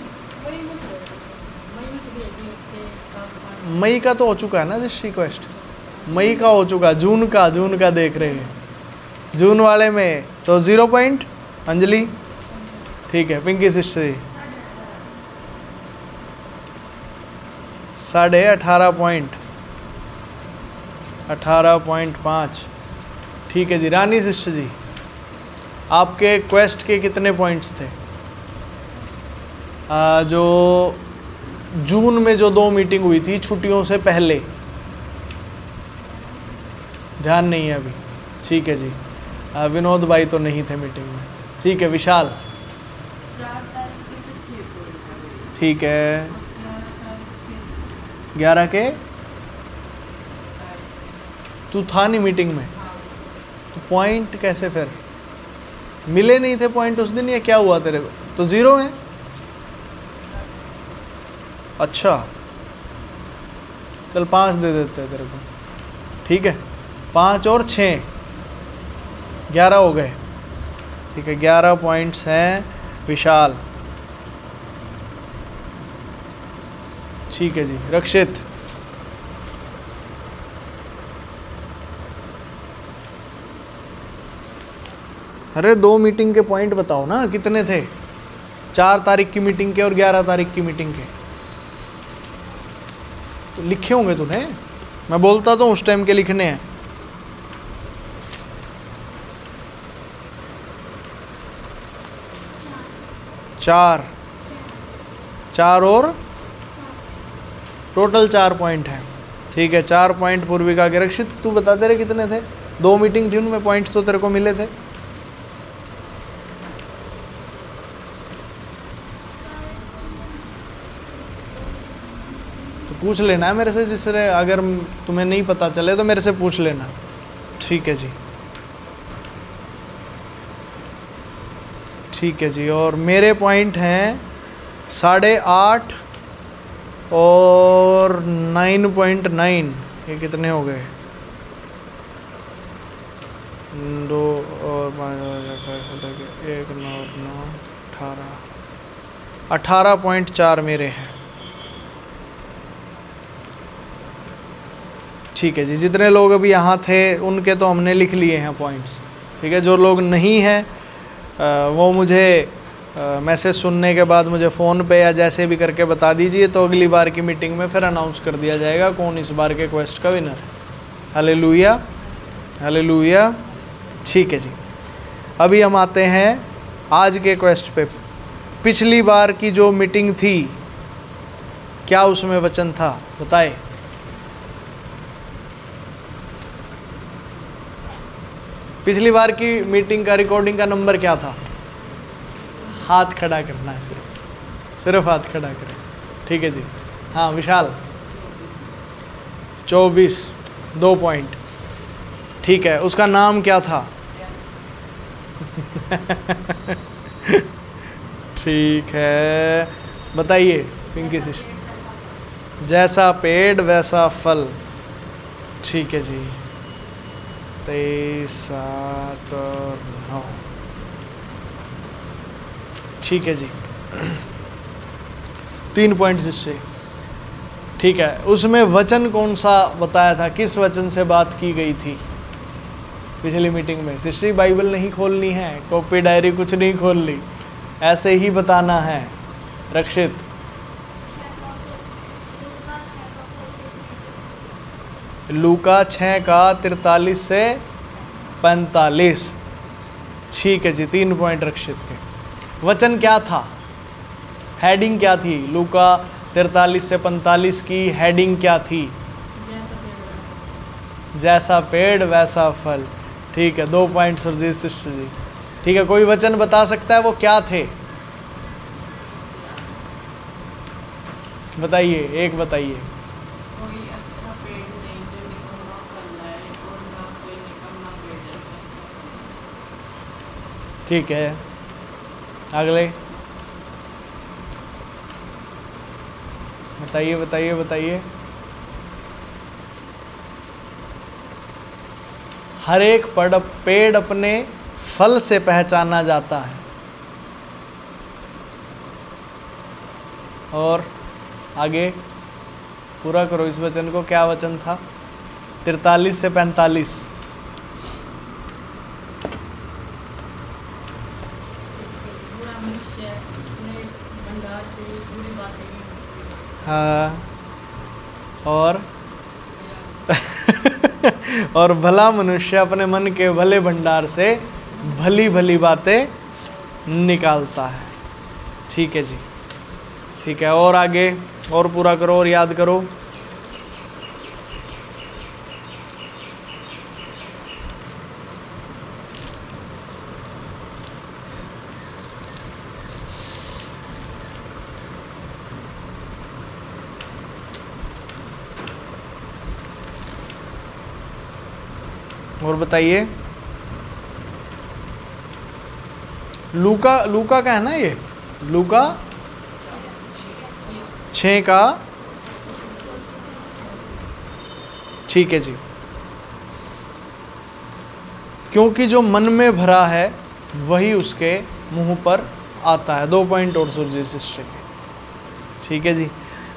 मई का तो हो चुका है ना जिस रिक्वेस्ट, मई का हो चुका, जून का देख रहे हैं। जून वाले में तो 0 पॉइंट अंजलि। ठीक है, पिंकी सिस्टर 18.5 पॉइंट, 18.5। ठीक है जी। रानी सिस्टर जी, आपके क्वेस्ट के कितने पॉइंट्स थे? जो जून में जो 2 मीटिंग हुई थी छुट्टियों से पहले, ध्यान नहीं है अभी? ठीक है जी। विनोद भाई तो नहीं थे मीटिंग में। ठीक है, विशाल। ठीक है, 11 के तू था नहीं मीटिंग में, तो पॉइंट कैसे फिर मिले? नहीं थे पॉइंट उस दिन, या क्या हुआ तेरे को? तो 0 है। अच्छा, चल 5 दे देते हैं तेरे को। ठीक है, 5 और 6 11 हो गए। ठीक है, 11 पॉइंट्स हैं विशाल। ठीक है जी। रक्षित, अरे 2 मीटिंग के पॉइंट बताओ ना, कितने थे? 4 तारीख की मीटिंग के और 11 तारीख की मीटिंग के तो लिखे होंगे तूने। मैं बोलता तो उस टाइम के लिखने हैं। चार और टोटल 4 पॉइंट हैं। ठीक है, 4 पॉइंट पूर्विका के। रक्षित तू बता दे रहे कितने थे? 2 मीटिंग थी, उनमें पॉइंट्स तो तेरे को मिले थे। तो पूछ लेना है मेरे से, जिससे अगर तुम्हें नहीं पता चले तो मेरे से पूछ लेना। ठीक है जी। ठीक है जी। और मेरे पॉइंट हैं 8.5 और 9.9। ये कितने हो गए? 2 और 5, 1, 9, 18, 18.4 मेरे हैं। ठीक है जी। जितने लोग अभी यहाँ थे उनके तो हमने लिख लिए हैं पॉइंट्स। ठीक है, जो लोग नहीं हैं वो मुझे मैसेज सुनने के बाद मुझे फ़ोन पे या जैसे भी करके बता दीजिए, तो अगली बार की मीटिंग में फिर अनाउंस कर दिया जाएगा कौन इस बार के क्वेस्ट का विनर है। Hallelujah, hallelujah. ठीक है जी, अभी हम आते हैं आज के क्वेस्ट पे। पिछली बार की जो मीटिंग थी, क्या उसमें वचन था, बताए। पिछली बार की मीटिंग का रिकॉर्डिंग का नंबर क्या था? हाथ खड़ा करना है, सिर्फ हाथ खड़ा करें। ठीक है जी। हाँ विशाल, 24, 2 पॉइंट। ठीक है, उसका नाम क्या था? ठीक है, बताइए पिंकी सिस्टर। जैसा पेड़ वैसा फल। ठीक है जी, 23, 7 और 9। ठीक है जी, 3 पॉइंट्स इससे। ठीक है, उसमें वचन कौन सा बताया था, किस वचन से बात की गई थी पिछली मीटिंग में? सिस्टर बाइबल नहीं खोलनी है, कॉपी डायरी कुछ नहीं खोलनी, ऐसे ही बताना है। रक्षित, लूका 6 का 43 से 45। ठीक है जी, 3 पॉइंट रक्षित के। वचन क्या था, हेडिंग क्या थी? लूका 43 से 45 की हेडिंग क्या थी? जैसा पेड़ वैसा फल। ठीक है, 2 पॉइंट सुरजीत शिष्य जी। ठीक है, कोई वचन बता सकता है वो क्या थे? बताइए, एक बताइए। कोई अच्छा पेड़ नहीं जो निकम्मा फल लाए, और ना कोई निकम्मा पेड़ जो अच्छा फल। ठीक है, अगले बताइए, बताइए, बताइए। हर एक पेड़ अपने फल से पहचाना जाता है। और आगे पूरा करो इस वचन को। क्या वचन था? 43 से 45। बुरा मनुष्य अपने भंडार से बुरी बातें हाँ, और भला मनुष्य अपने मन के भले भंडार से भली भली बातें निकालता है। ठीक है जी, ठीक है। और आगे और पूरा करो और याद करो। और बताइए। लूका का है ना ये? लूका 6 का। ठीक है जी। क्योंकि जो मन में भरा है वही उसके मुंह पर आता है। 2 पॉइंट और सूर्य शिष्य के। ठीक है जी।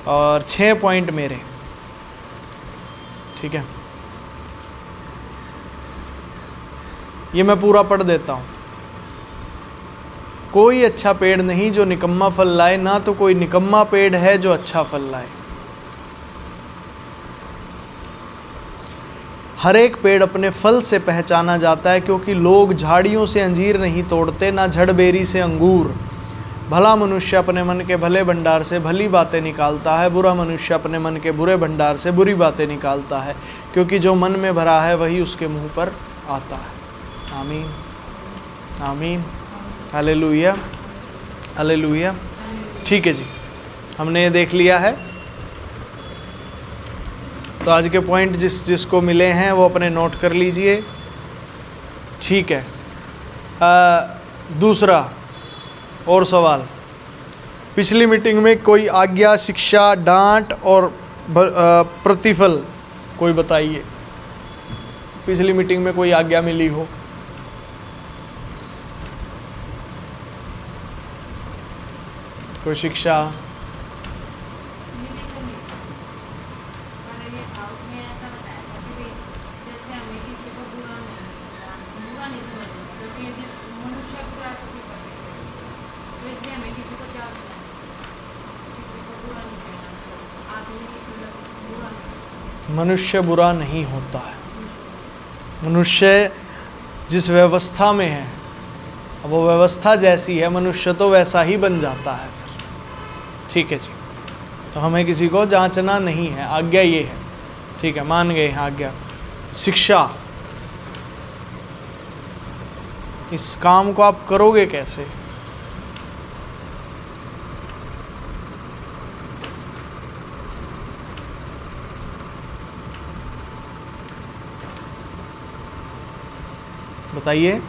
और 6 पॉइंट मेरे। ठीक है, ये मैं पूरा पढ़ देता हूं। कोई अच्छा पेड़ नहीं जो निकम्मा फल लाए, ना तो कोई निकम्मा पेड़ है जो अच्छा फल लाए। हर एक पेड़ अपने फल से पहचाना जाता है, क्योंकि लोग झाड़ियों से अंजीर नहीं तोड़ते, ना झड़बेरी से अंगूर। भला मनुष्य अपने मन के भले भंडार से भली बातें निकालता है, बुरा मनुष्य अपने मन के बुरे भंडार से बुरी बातें निकालता है, क्योंकि जो मन में भरा है वही उसके मुंह पर आता है। आमीन, आमीन, हालेलुया, हालेलुया। ठीक है जी, हमने ये देख लिया है। तो आज के पॉइंट जिसको मिले हैं वो अपने नोट कर लीजिए। ठीक है। दूसरा और सवाल, पिछली मीटिंग में कोई आज्ञा, शिक्षा, डांट और प्रतिफल कोई बताइए। पिछली मीटिंग में कोई आज्ञा मिली हो? कोई शिक्षा? मनुष्य बुरा नहीं होता है। मनुष्य जिस व्यवस्था में है, वो व्यवस्था जैसी है, मनुष्य तो वैसा ही बन जाता है फिर। ठीक है जी, तो हमें किसी को जांचना नहीं है, आज्ञा ये है। ठीक है, मान गए हैं आज्ञा। शिक्षा, इस काम को आप करोगे कैसे? बताइए।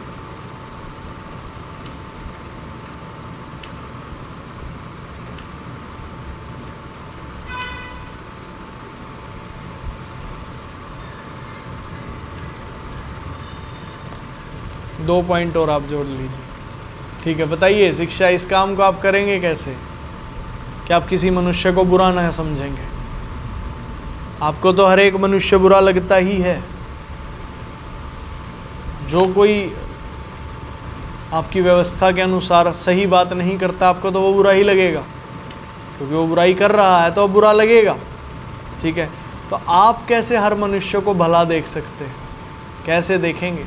दो पॉइंट और आप जोड़ लीजिए। ठीक है, बताइए शिक्षा, इस काम को आप करेंगे कैसे कि आप किसी मनुष्य को बुरा ना समझेंगे? आपको तो हर एक मनुष्य बुरा लगता ही है। जो कोई आपकी व्यवस्था के अनुसार सही बात नहीं करता, आपको तो वो बुरा ही लगेगा, क्योंकि वो बुराई कर रहा है तो बुरा लगेगा। ठीक है, तो आप कैसे हर मनुष्य को भला देख सकते हैं? कैसे देखेंगे?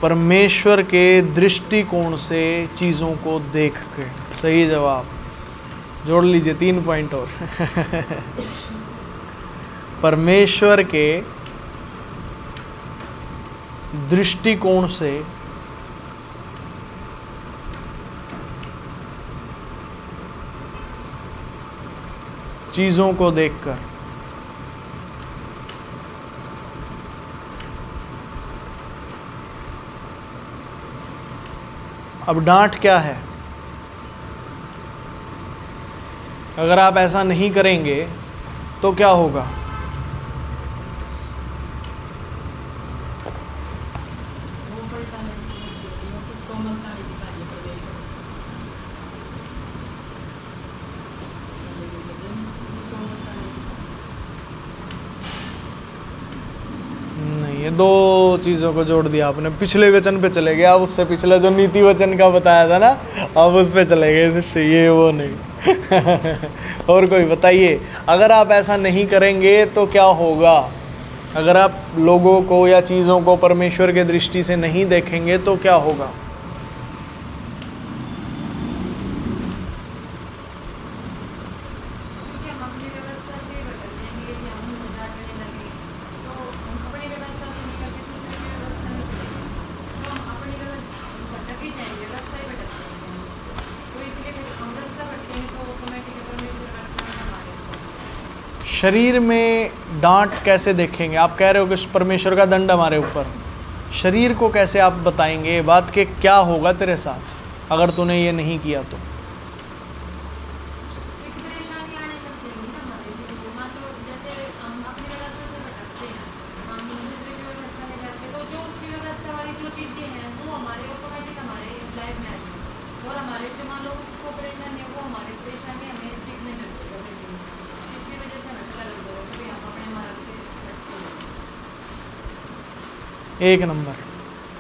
परमेश्वर के दृष्टिकोण से चीज़ों को देख के। सही जवाब, जोड़ लीजिए 3 पॉइंट और। परमेश्वर के दृष्टिकोण से चीज़ों को देखकर। अब डांट क्या है? अगर आप ऐसा नहीं करेंगे तो क्या होगा? नहीं, ये दो चीज़ों को जोड़ दिया आपने। पिछले वचन पे चले गए आप, उससे पिछला जो नीति वचन का बताया था ना, आप उस पे चले गए, ये वो नहीं। और कोई बताइए, अगर आप ऐसा नहीं करेंगे तो क्या होगा? अगर आप लोगों को या चीज़ों को परमेश्वर के दृष्टि से नहीं देखेंगे तो क्या होगा? शरीर में डांट कैसे देखेंगे? आप कह रहे हो कि परमेश्वर का दंड हमारे ऊपर, शरीर को कैसे आप बताएंगे बात के क्या होगा तेरे साथ अगर तूने ये नहीं किया तो? एक नंबर,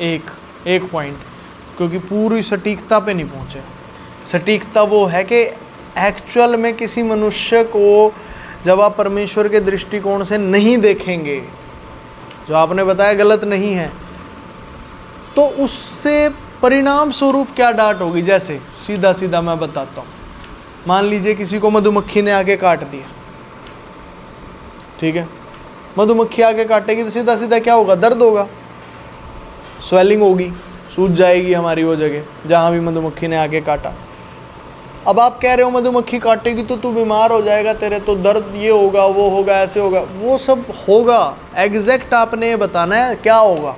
एक पॉइंट, क्योंकि पूरी सटीकता पे नहीं पहुँचे। सटीकता वो है कि एक्चुअल में किसी मनुष्य को जब आप परमेश्वर के दृष्टिकोण से नहीं देखेंगे, जो आपने बताया गलत नहीं है, तो उससे परिणाम स्वरूप क्या डांट होगी? जैसे सीधा सीधा मैं बताता हूँ, मान लीजिए किसी को मधुमक्खी ने आके काट दिया। ठीक है, मधुमक्खी आके काटेगी तो सीधा सीधा क्या होगा? दर्द होगा, स्वेलिंग होगी, सूज जाएगी हमारी वो जगह जहाँ भी मधुमक्खी ने आके काटा। अब आप कह रहे हो मधुमक्खी काटेगी तो तू बीमार हो जाएगा, तेरे तो दर्द ये होगा, वो होगा, ऐसे होगा, वो सब होगा। एग्जैक्ट आपने ये बताना है क्या होगा।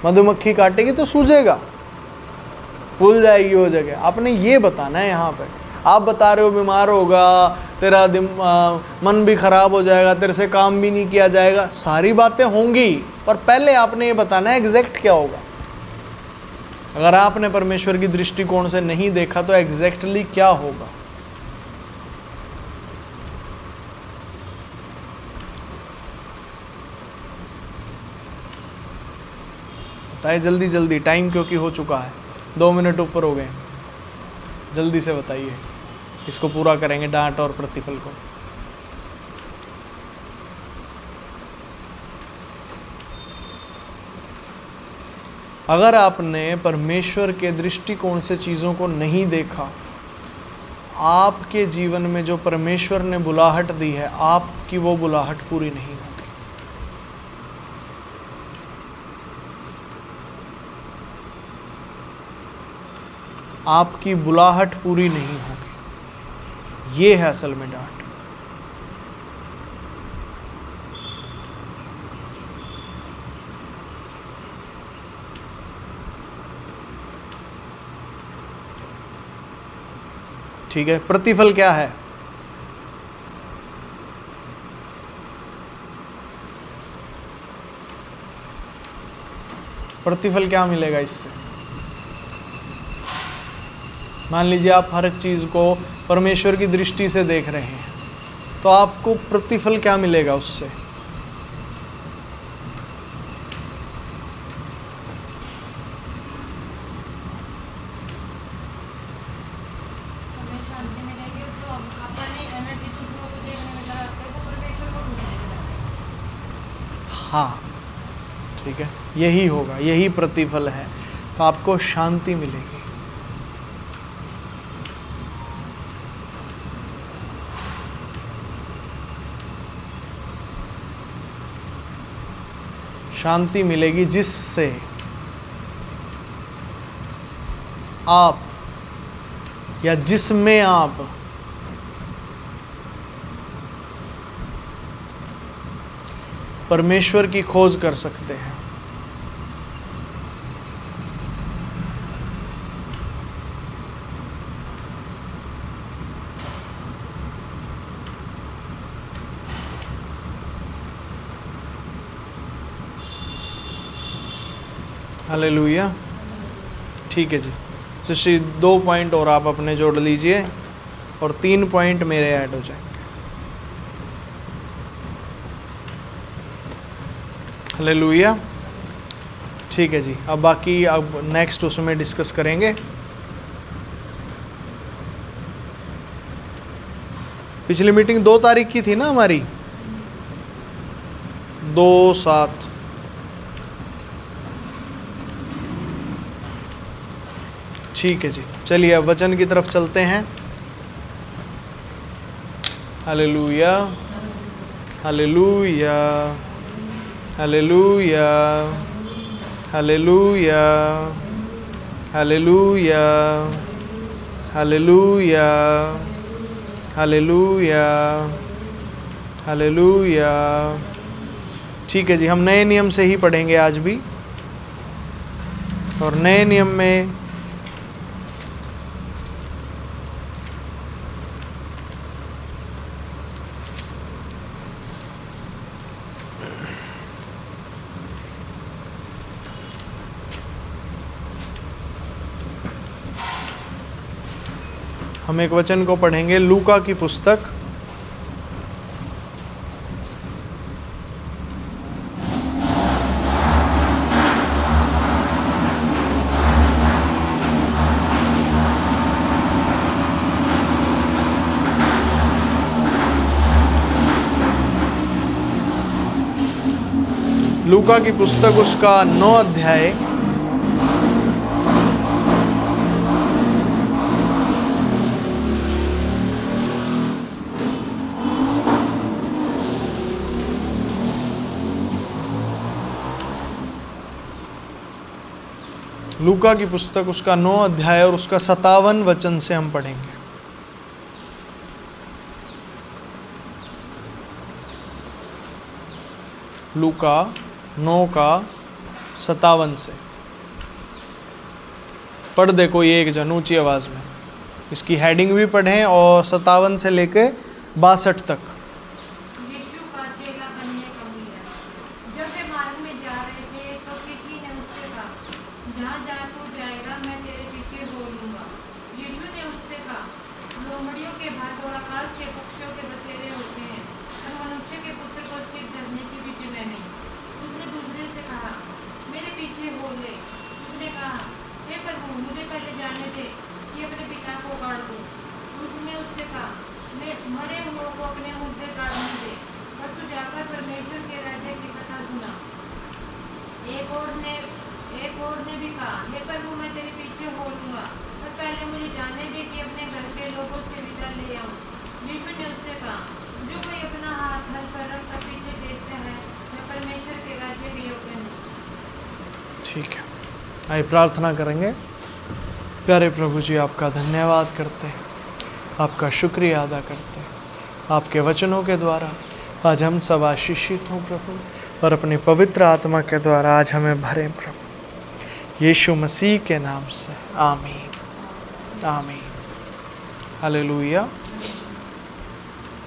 मधुमक्खी काटेगी तो सूजेगा, फूल जाएगी वो जगह, आपने ये बताना है यहाँ पे। आप बता रहे हो बीमार होगा, तेरा मन भी खराब हो जाएगा, तेरे से काम भी नहीं किया जाएगा, सारी बातें होंगी, पर पहले आपने ये बताना है एग्जैक्ट क्या होगा। अगर आपने परमेश्वर की दृष्टिकोण से नहीं देखा तो एग्जैक्टली क्या होगा? बताइए जल्दी जल्दी, टाइम क्योंकि हो चुका है, 2 मिनट ऊपर हो गए, जल्दी से बताइए। इसको पूरा करेंगे, डांट और प्रतिफल को। अगर आपने परमेश्वर के दृष्टिकोण से चीज़ों को नहीं देखा, आपके जीवन में जो परमेश्वर ने बुलाहट दी है, आपकी वो बुलाहट पूरी नहीं होगी। आपकी बुलाहट पूरी नहीं होगी। ये है असल में डांट। ठीक है, प्रतिफल क्या है? प्रतिफल क्या मिलेगा इससे? मान लीजिए आप हर चीज को परमेश्वर की दृष्टि से देख रहे हैं, तो आपको प्रतिफल क्या मिलेगा उससे? हाँ, ठीक है, यही होगा, यही प्रतिफल है। तो आपको शांति मिलेगी। शांति मिलेगी जिससे आप या जिसमें आप परमेश्वर की खोज कर सकते हैं। हालेलुया। ठीक है जी, तो 2 पॉइंट और आप अपने जोड़ लीजिए और 3 पॉइंट मेरे ऐड हो जाएंगे। हालेलुया। ठीक है जी, अब बाकी अब नेक्स्ट उसमें डिस्कस करेंगे। पिछली मीटिंग 2 तारीख की थी ना हमारी, 2/7। ठीक है जी, चलिए अब वचन की तरफ चलते हैं। Hallelujah, hallelujah, hallelujah, hallelujah, hallelujah, hallelujah, hallelujah, hallelujah. ठीक है जी, हम नए नियम से ही पढ़ेंगे आज भी, और नए नियम में हम एक वचन को पढ़ेंगे, लूका की पुस्तक लूका की पुस्तक उसका 9 अध्याय लूका की पुस्तक उसका 9 अध्याय और उसका 57 वचन से हम पढ़ेंगे। लूका 9 का 57 से पढ़ दे कोई एक जन ऊंची आवाज में। इसकी हेडिंग भी पढ़ें और 57 से लेके 62 तक। मुझे पहले जाने थे कि अपने पिता को गाड़ दूं। उसने उससे ने भी कहा, हे प्रभु मैं तेरे पीछे हो लूंगा, पर पहले मुझे जाने दे कि अपने घर के लोगों से विदा ले आऊं। यीशु ने उससे कहा, जो कोई अपना हाथ हल पर रखकर पीछे देखता है वह परमेश्वर के राज्य के योग्य नहीं। ठीक है, आइए प्रार्थना करेंगे। प्यारे प्रभु जी, आपका धन्यवाद करते हैं, आपका शुक्रिया अदा करते हैं। आपके वचनों के द्वारा आज हम सब आशीषित हों प्रभु, और अपनी पवित्र आत्मा के द्वारा आज हमें भरें प्रभु, यीशु मसीह के नाम से आमीन आमीन। हालेलुया।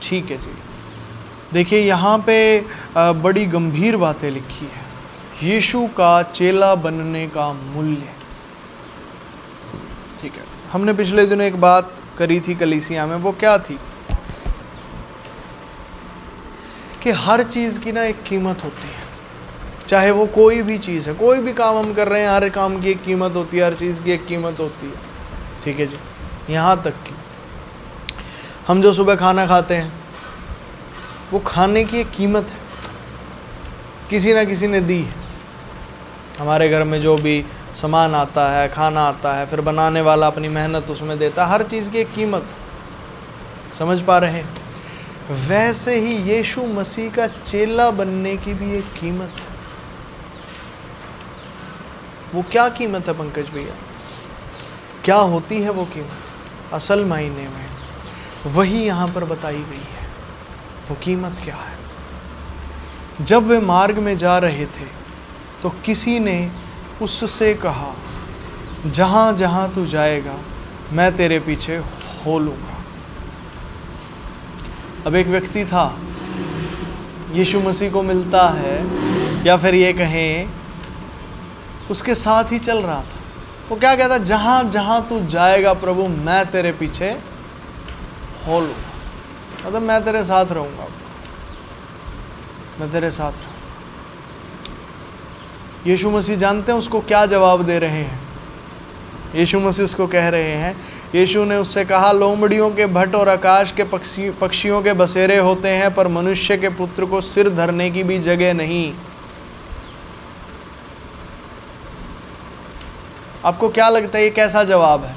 ठीक है जी, देखिए यहाँ पे बड़ी गंभीर बातें लिखी है। यीशु का चेला बनने का मूल्य। ठीक है, हमने पिछले दिनों एक बात करी थी कलीसिया में, वो क्या थी कि हर चीज़ की ना एक कीमत होती है, चाहे वो कोई भी चीज़ है, कोई भी काम हम कर रहे हैं, हर काम की एक कीमत होती है, हर चीज़ की एक कीमत होती है। ठीक है जी, यहाँ तक कि हम जो सुबह खाना खाते हैं वो खाने की एक कीमत है, किसी ना किसी ने दी है। हमारे घर में जो भी सामान आता है, खाना आता है, फिर बनाने वाला अपनी मेहनत उसमें देता है, हर चीज़ की एक कीमत। समझ पा रहे हैं? वैसे ही यीशु मसीह का चेला बनने की भी एक कीमत है। वो क्या कीमत है पंकज भैया? क्या होती है वो कीमत? असल मायने में वही यहाँ पर बताई गई है। तो कीमत क्या है? जब वे मार्ग में जा रहे थे तो किसी ने उससे कहा, जहाँ जहाँ तू जाएगा मैं तेरे पीछे हो लूँगा। अब एक व्यक्ति था, यीशु मसीह को मिलता है, या फिर ये कहें उसके साथ ही चल रहा था। वो क्या कहता? जहाँ जहाँ तू जाएगा प्रभु मैं तेरे पीछे हो लूँगा, मतलब मैं तेरे साथ रहूँगा, मैं तेरे साथ रहूँगा। यीशु मसीह जानते हैं उसको क्या जवाब दे रहे हैं? यीशु मसीह उसको कह रहे हैं, यीशु ने उससे कहा, लोमड़ियों के भट्ट और आकाश के पक्षियों के बसेरे होते हैं, पर मनुष्य के पुत्र को सिर धरने की भी जगह नहीं। आपको क्या लगता है ये कैसा जवाब है?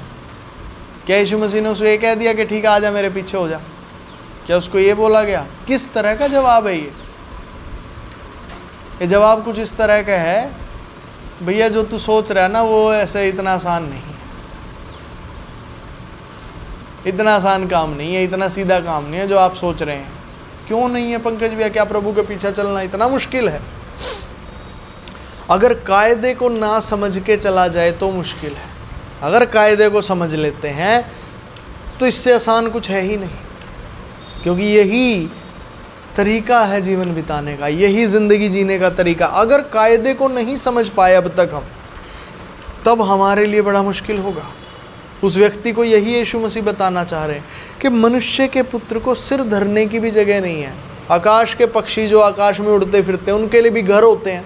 क्या यीशु मसीह ने उसको ये कह दिया कि ठीक है आजा मेरे पीछे हो जा? क्या उसको ये बोला गया? किस तरह का जवाब है ये? जवाब कुछ इस तरह का है, भैया जो तू सोच रहा है ना वो ऐसे इतना आसान नहीं है, इतना आसान काम नहीं है, इतना सीधा काम नहीं है जो आप सोच रहे हैं। क्यों नहीं है पंकज भैया? क्या प्रभु के पीछे चलना इतना मुश्किल है? अगर कायदे को ना समझ के चला जाए तो मुश्किल है, अगर कायदे को समझ लेते हैं तो इससे आसान कुछ है ही नहीं, क्योंकि यही तरीका है जीवन बिताने का, यही ज़िंदगी जीने का तरीका। अगर कायदे को नहीं समझ पाए अब तक हम, तब हमारे लिए बड़ा मुश्किल होगा। उस व्यक्ति को यही यीशु मसीह बताना चाह रहे हैं कि मनुष्य के पुत्र को सिर धरने की भी जगह नहीं है। आकाश के पक्षी जो आकाश में उड़ते फिरते हैं उनके लिए भी घर होते हैं,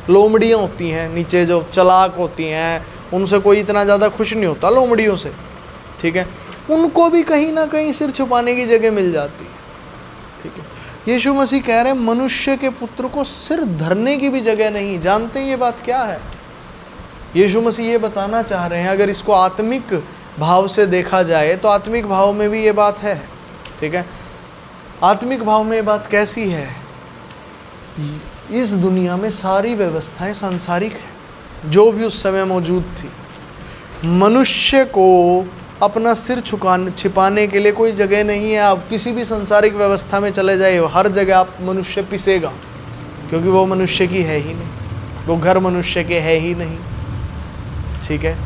लोमड़ियाँ होती हैं नीचे जो चालाक होती हैं, उनसे कोई इतना ज़्यादा खुश नहीं होता लोमड़ियों से। ठीक है, उनको भी कहीं ना कहीं सिर छुपाने की जगह मिल जाती है। ठीक है, यीशु मसीह कह रहे हैं मनुष्य के पुत्र को सिर धरने की भी जगह नहीं। जानते हैं ये बात क्या है? यीशु मसीह ये बताना चाह रहे हैं, अगर इसको आत्मिक भाव से देखा जाए तो आत्मिक भाव में भी ये बात है। ठीक है, आत्मिक भाव में ये बात कैसी है? इस दुनिया में सारी व्यवस्थाएं सांसारिक है, जो भी उस समय मौजूद थी। मनुष्य को अपना सिर छिपाने के लिए कोई जगह नहीं है। आप किसी भी सांसारिक व्यवस्था में चले जाइए, हर जगह आप मनुष्य पिसेगा, क्योंकि वो मनुष्य की है ही नहीं, वो घर मनुष्य के है ही नहीं। ठीक है,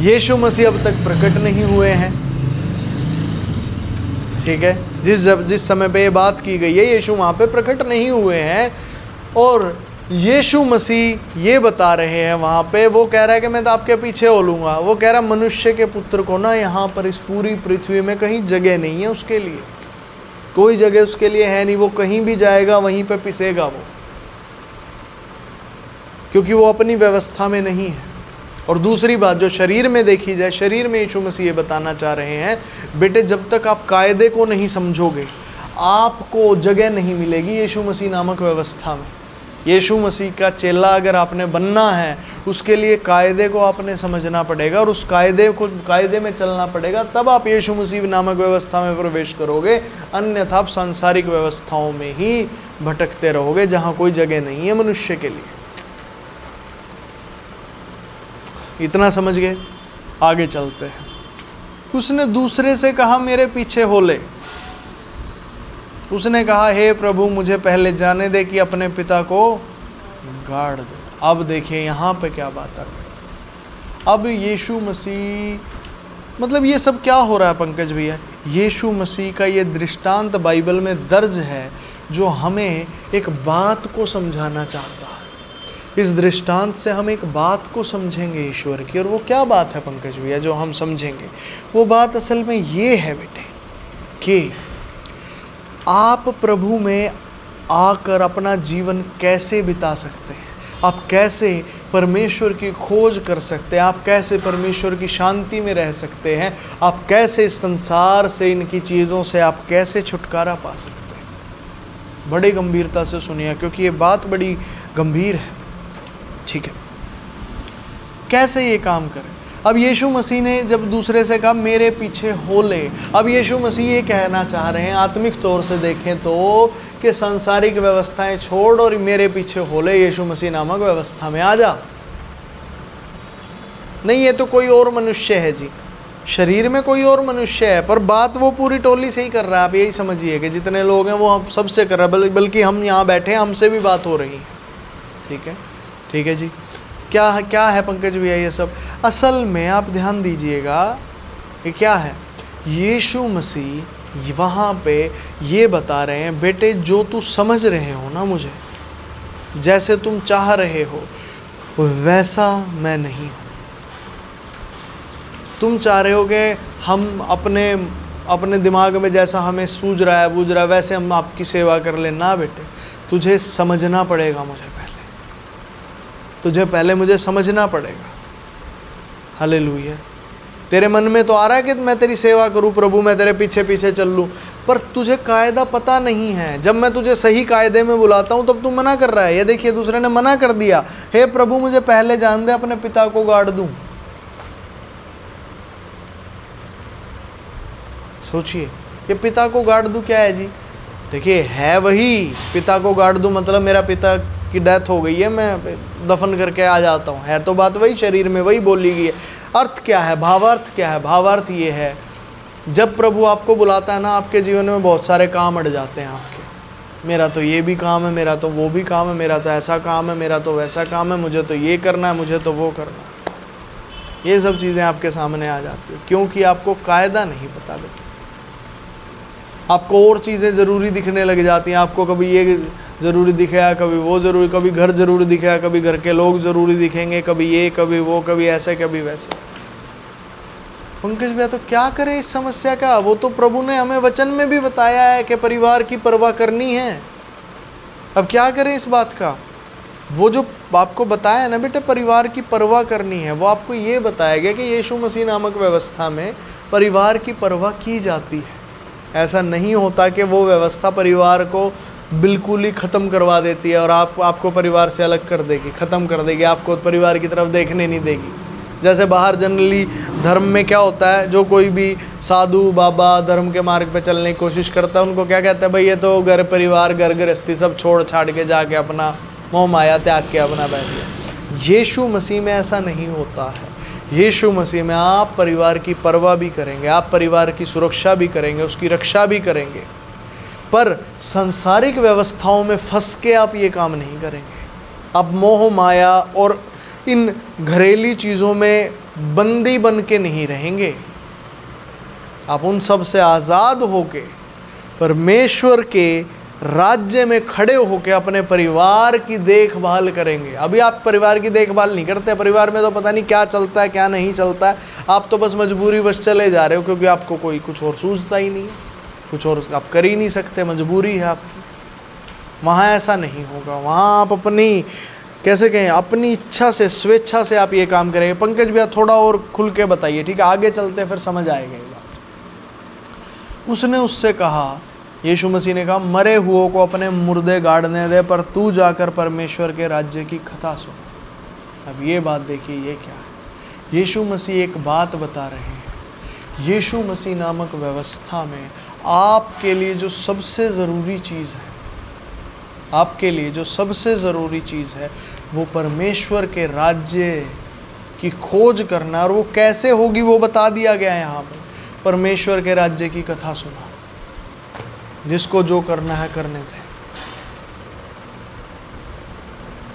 यीशु मसीह अब तक प्रकट नहीं हुए हैं। ठीक है, जिस समय पे ये बात की गई है यीशु वहाँ पे प्रकट नहीं हुए हैं, और यीशु मसीह ये बता रहे हैं वहाँ पे, वो कह रहा है कि मैं तो आपके पीछे हो लूँगा। वो कह रहा है मनुष्य के पुत्र को ना यहाँ पर इस पूरी पृथ्वी में कहीं जगह नहीं है उसके लिए, कोई जगह उसके लिए है नहीं। वो कहीं भी जाएगा वहीं पे पिसेगा वो, क्योंकि वो अपनी व्यवस्था में नहीं है। और दूसरी बात जो शरीर में देखी जाए, शरीर में यीशु मसीह ये बताना चाह रहे हैं, बेटे जब तक आप कायदे को नहीं समझोगे आपको जगह नहीं मिलेगी यीशु मसीह नामक व्यवस्था में। यीशु मसीह का चेला अगर आपने बनना है, उसके लिए कायदे को आपने समझना पड़ेगा और उस कायदे में चलना पड़ेगा, तब आप यीशु मसीह नामक व्यवस्था में प्रवेश करोगे। अन्यथा आप सांसारिक व्यवस्थाओं में ही भटकते रहोगे जहाँ कोई जगह नहीं है मनुष्य के लिए। इतना समझ गए? आगे चलते हैं। उसने दूसरे से कहा, मेरे पीछे हो ले। उसने कहा, हे प्रभु, मुझे पहले जाने दे कि अपने पिता को गाड़ दे। अब देखिए यहाँ पे क्या बात आ गई। अब यीशु मसीह, मतलब ये सब क्या हो रहा है पंकज भैया? यीशु मसीह का ये दृष्टांत बाइबल में दर्ज है जो हमें एक बात को समझाना चाहता है। इस दृष्टांत से हम एक बात को समझेंगे ईश्वर की, और वो क्या बात है पंकज भैया जो हम समझेंगे? वो बात असल में ये है बेटे कि आप प्रभु में आकर अपना जीवन कैसे बिता सकते हैं, आप कैसे परमेश्वर की खोज कर सकते हैं, आप कैसे परमेश्वर की शांति में रह सकते हैं, आप कैसे इस संसार से, इनकी चीज़ों से आप कैसे छुटकारा पा सकते हैं। बड़ी गंभीरता से सुनिए क्योंकि ये बात बड़ी गंभीर है। ठीक है, कैसे ये काम करें? अब यीशु मसीह ने जब दूसरे से कहा मेरे पीछे हो ले, अब यीशु मसीह ये कहना चाह रहे हैं आत्मिक तौर से देखें तो कि सांसारिक व्यवस्थाएं छोड़ और मेरे पीछे हो ले, यीशु मसीह नामक व्यवस्था में आ जा। नहीं, ये तो कोई और मनुष्य है जी, शरीर में कोई और मनुष्य है, पर बात वो पूरी टोली से ही कर रहा है। आप यही समझिए कि जितने लोग हैं वो हम सबसे कर रहा है, बल्कि हम यहाँ बैठे हैं हमसे भी बात हो रही है। ठीक है, ठीक है जी। क्या है पंकज भैया ये सब? असल में आप ध्यान दीजिएगा, ये क्या है? यीशु मसीह वहाँ पे ये बता रहे हैं, बेटे जो तू समझ रहे हो ना मुझे, जैसे तुम चाह रहे हो वैसा मैं नहीं हूँ। तुम चाह रहे हो कि हम अपने दिमाग में जैसा हमें सूझ रहा है वैसे हम आपकी सेवा कर ले। ना बेटे, तुझे समझना पड़ेगा, तुझे पहले मुझे समझना पड़ेगा। हालेलुया। तेरे मन में तो आ रहा है कि मैं तेरी सेवा करूं प्रभु, मैं तेरे पीछे पीछे चल लूं, पर तुझे कायदा पता नहीं है। जब मैं तुझे सही कायदे में बुलाता हूं तब तू मना कर रहा है। ये देखिए दूसरे ने मना कर दिया, हे प्रभु मुझे पहले जान दे, अपने पिता को गाड़ दूं। सोचिए, ये पिता को गाड़ दूं क्या है जी? देखिए है वही, पिता को गाड़ दूं मतलब मेरा पिता की डेथ हो गई है, मैं दफन करके आ जाता हूँ, है तो बात वही, शरीर में वही बोली गई है। अर्थ क्या है? भावार्थ क्या है? भावार्थ ये है, जब प्रभु आपको बुलाता है ना, आपके जीवन में बहुत सारे काम अड़ जाते हैं आपके। मेरा तो ये भी काम है, मेरा तो वो भी काम है, मेरा तो ऐसा काम है, मेरा तो वैसा काम है, मुझे तो ये करना है, मुझे तो वो करना है। ये सब चीज़ें आपके सामने आ जाती है क्योंकि आपको कायदा नहीं पता बेटे। आपको और चीज़ें ज़रूरी दिखने लग जाती हैं। आपको कभी ये ज़रूरी दिखेगा, कभी वो ज़रूरी, कभी घर ज़रूरी दिखेगा, कभी घर के लोग ज़रूरी दिखेंगे, कभी ये कभी वो, कभी ऐसे कभी वैसे। पंकज भैया तो क्या करें इस समस्या का? वो तो प्रभु ने हमें वचन में भी बताया है कि परिवार की परवाह करनी है। अब क्या करें इस बात का? वो जो आपको बताया है ना बेटे, परिवार की परवाह करनी है, वो आपको ये बताया गया कि यीशु मसीह नामक व्यवस्था में परिवार की परवाह की जाती है। ऐसा नहीं होता कि वो व्यवस्था परिवार को बिल्कुल ही ख़त्म करवा देती है और आपको परिवार से अलग कर देगी, ख़त्म कर देगी, आपको परिवार की तरफ देखने नहीं देगी। जैसे बाहर जनरली धर्म में क्या होता है, जो कोई भी साधु बाबा धर्म के मार्ग पे चलने की कोशिश करता है, उनको क्या कहते हैं, भाई ये तो घर परिवार घर गृहस्थी सब छोड़ छाड़ के जाके अपना मोह माया त्याग के अपना बैठ गया। यीशु मसीह में ऐसा नहीं होता है। यीशु मसीह में आप परिवार की परवाह भी करेंगे, आप परिवार की सुरक्षा भी करेंगे, उसकी रक्षा भी करेंगे, पर सांसारिक व्यवस्थाओं में फंस के आप ये काम नहीं करेंगे। आप मोह माया और इन घरेलू चीज़ों में बंदी बन के नहीं रहेंगे। आप उन सब से आज़ाद होके परमेश्वर के राज्य में खड़े होकर अपने परिवार की देखभाल करेंगे। अभी आप परिवार की देखभाल नहीं करते। परिवार में तो पता नहीं क्या चलता है क्या नहीं चलता है, आप तो बस मजबूरी बस चले जा रहे हो क्योंकि आपको कोई कुछ और सूझता ही नहीं है, कुछ और आप कर ही नहीं सकते, मजबूरी है आपकी। वहाँ ऐसा नहीं होगा, वहाँ आप अपनी कैसे कहें अपनी इच्छा से स्वेच्छा से आप ये काम करेंगे। पंकज भैया थोड़ा और खुल के बताइए, ठीक है? आगे चलते हैं फिर समझ आएगा ये बात। उसने उससे कहा यीशु मसीह ने कहा मरे हुओं को अपने मुर्दे गाड़ने दे, पर तू जाकर परमेश्वर के राज्य की कथा सुन। अब ये बात देखिए, ये क्या है? यीशु मसीह एक बात बता रहे हैं। यीशु मसीह नामक व्यवस्था में आपके लिए जो सबसे ज़रूरी चीज़ है, आपके लिए जो सबसे ज़रूरी चीज़ है, वो परमेश्वर के राज्य की खोज करना। और वो कैसे होगी वो बता दिया गया है यहाँ पर। परमेश्वर के राज्य की कथा सुना, जिसको जो करना है करने दे।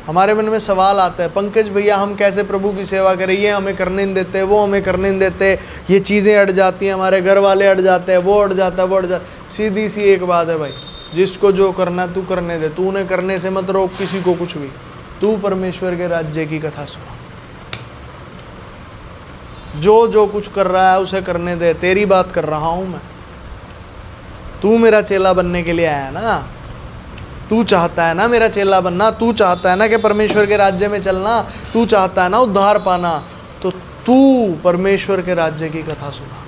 हमारे मन में सवाल आता है, पंकज भैया हम कैसे प्रभु की सेवा करें? ये हमें करने नहीं देते, वो हमें करने नहीं देते, ये चीज़ें अड़ जाती हैं, हमारे घर वाले अड़ जाते हैं, वो अड़ जाता है, वो अड़ जाता। सीधी सी एक बात है भाई, जिसको जो करना है तू करने दे। तूने करने से मत रोक किसी को कुछ भी। तू परमेश्वर के राज्य की कथा सुना, जो जो कुछ कर रहा है उसे करने दे। तेरी बात कर रहा हूँ मैं। तू मेरा चेला बनने के लिए आया ना, तू चाहता है ना मेरा चेला बनना, तू चाहता है ना कि परमेश्वर के राज्य में चलना, तू चाहता है ना उद्धार पाना, तो तू परमेश्वर के राज्य की कथा सुना।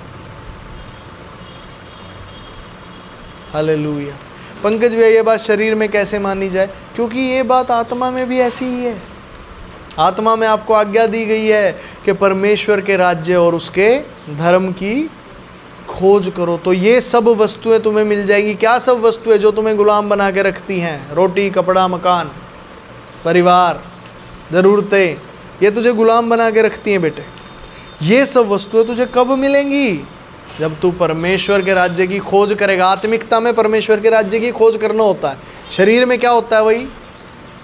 हालेलुया। पंकज भैया ये बात शरीर में कैसे मानी जाए? क्योंकि ये बात आत्मा में भी ऐसी ही है। आत्मा में आपको आज्ञा दी गई है कि परमेश्वर के राज्य और उसके धर्म की खोज करो, तो ये सब वस्तुएं तुम्हें मिल जाएगी। क्या सब वस्तुएं जो तुम्हें गुलाम बना के रखती हैं? रोटी, कपड़ा, मकान, परिवार, ज़रूरतें, ये तुझे गुलाम बना के रखती हैं बेटे। ये सब वस्तुएं तुझे कब मिलेंगी? जब तू परमेश्वर के राज्य की खोज करेगा। आत्मिकता में परमेश्वर के राज्य की खोज करना होता है। शरीर में क्या होता है वही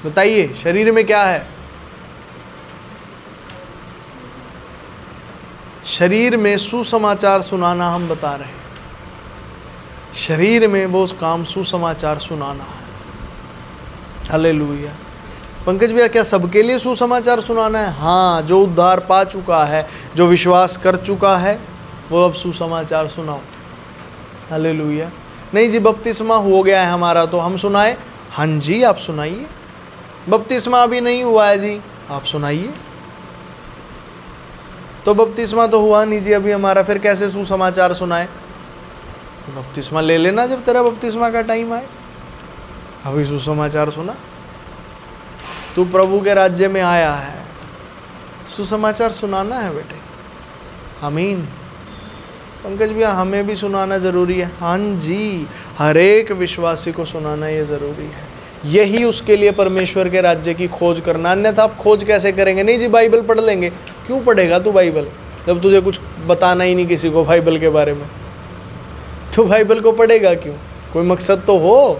बताइए? शरीर में क्या है? शरीर में सुसमाचार सुनाना हम बता रहे हैं। शरीर में वो काम सुसमाचार सुनाना है। हालेलुया। पंकज भैया क्या सबके लिए सुसमाचार सुनाना है? हाँ, जो उद्धार पा चुका है, जो विश्वास कर चुका है, वो अब सुसमाचार सुनाओ। हालेलुया। नहीं जी बपतिस्मा हो गया है हमारा तो हम सुनाए? हाँ जी आप सुनाइए। बपतिस्मा अभी नहीं हुआ है जी, आप सुनाइए। तो बपतिस्मा तो हुआ नहीं जी अभी हमारा, फिर कैसे सुसमाचार सुनाए? बपतिस्मा ले लेना जब तेरा बपतिस्मा का टाइम आए। अभी सुसमाचार सुना? तू प्रभु के राज्य में आया है, सुसमाचार सुनाना है बेटे। आमीन। पंकज भैया हमें भी सुनाना ज़रूरी है? हाँ जी, हर एक विश्वासी को सुनाना ये ज़रूरी है। यही उसके लिए परमेश्वर के राज्य की खोज करना। अन्यथा आप खोज कैसे करेंगे? नहीं जी बाइबल पढ़ लेंगे। क्यों पढ़ेगा तू बाइबल जब तुझे कुछ बताना ही नहीं किसी को बाइबल के बारे में? तो बाइबल को पढ़ेगा क्यों? कोई मकसद तो हो।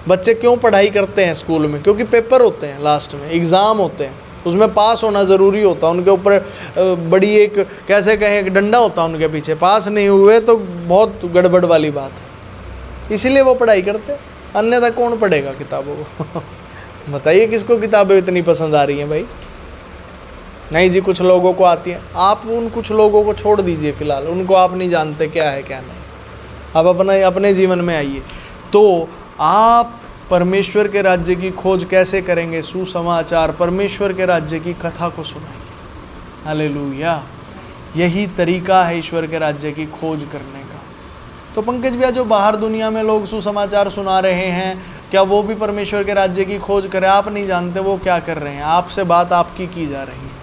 बच्चे क्यों पढ़ाई करते हैं स्कूल में? क्योंकि पेपर होते हैं, लास्ट में एग्ज़ाम होते हैं, उसमें पास होना ज़रूरी होता है। उनके ऊपर बड़ी एक कैसे कहें एक डंडा होता है उनके पीछे। पास नहीं हुए तो बहुत गड़बड़ वाली बात है, इसीलिए वो पढ़ाई करते हैं। अन्यथा कौन पढ़ेगा किताबों को? बताइए किसको किताबें इतनी पसंद आ रही हैं भाई? नहीं जी कुछ लोगों को आती हैं। आप उन कुछ लोगों को छोड़ दीजिए फ़िलहाल, उनको आप नहीं जानते क्या है क्या नहीं। आप अपने जीवन में आइए। तो आप परमेश्वर के राज्य की खोज कैसे करेंगे? सुसमाचार, परमेश्वर के राज्य की कथा को सुनाइए। हालेलुया। यही तरीका है ईश्वर के राज्य की खोज करने का। तो पंकज भैया जो बाहर दुनिया में लोग सुसमाचार सुना रहे हैं, क्या वो भी परमेश्वर के राज्य की खोज करें? आप नहीं जानते वो क्या कर रहे हैं। आपसे बात आपकी की जा रही है।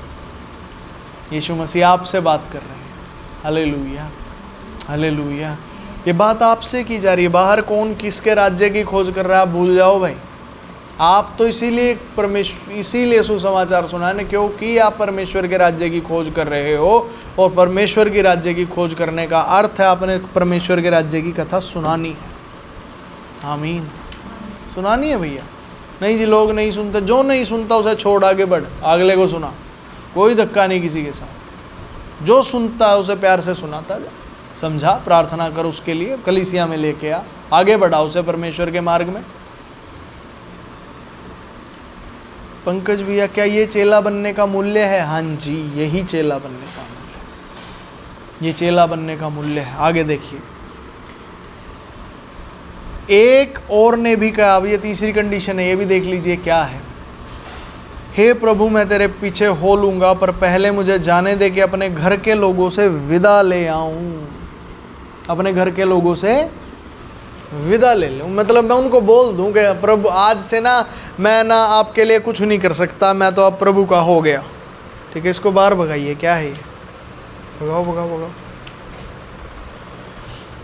यीशु मसीह आपसे बात कर रहे हैं। Hallelujah, hallelujah. ये बात आपसे की जा रही है। बाहर कौन किसके राज्य की खोज कर रहा है आप भूल जाओ भाई। आप तो इसीलिए सुसमाचार सुनाने, क्योंकि आप परमेश्वर के राज्य की खोज कर रहे हो। और परमेश्वर की राज्य की खोज करने का अर्थ है आपने परमेश्वर के राज्य की कथा सुनानी है। आमीन। सुनानी है भैया। नहीं जी लोग नहीं सुनते, जो नहीं सुनता उसे छोड़ आगे बढ़, अगले को सुना। कोई धक्का नहीं किसी के साथ। जो सुनता है उसे प्यार से सुनाता जा, समझा, प्रार्थना कर उसके लिए, कलीसिया में लेके आ, आगे बढ़ा उसे परमेश्वर के मार्ग में। पंकज भैया क्या ये चेला बनने का मूल्य है? हाँ जी यही चेला बनने का मूल्य है। ये चेला बनने का मूल्य है। आगे देखिए, एक और ने भी कहा, अब ये तीसरी कंडीशन है, ये भी देख लीजिए क्या है। हे प्रभु मैं तेरे पीछे हो लूंगा, पर पहले मुझे जाने दे कि अपने घर के लोगों से विदा ले आऊं। अपने घर के लोगों से विदा ले लूँ, मतलब मैं उनको बोल दूँ कि प्रभु आज से ना मैं ना आपके लिए कुछ नहीं कर सकता, मैं तो अब प्रभु का हो गया। ठीक है, इसको बाहर भगाइए। क्या है ये? भगाओ भगाओ भगाओ,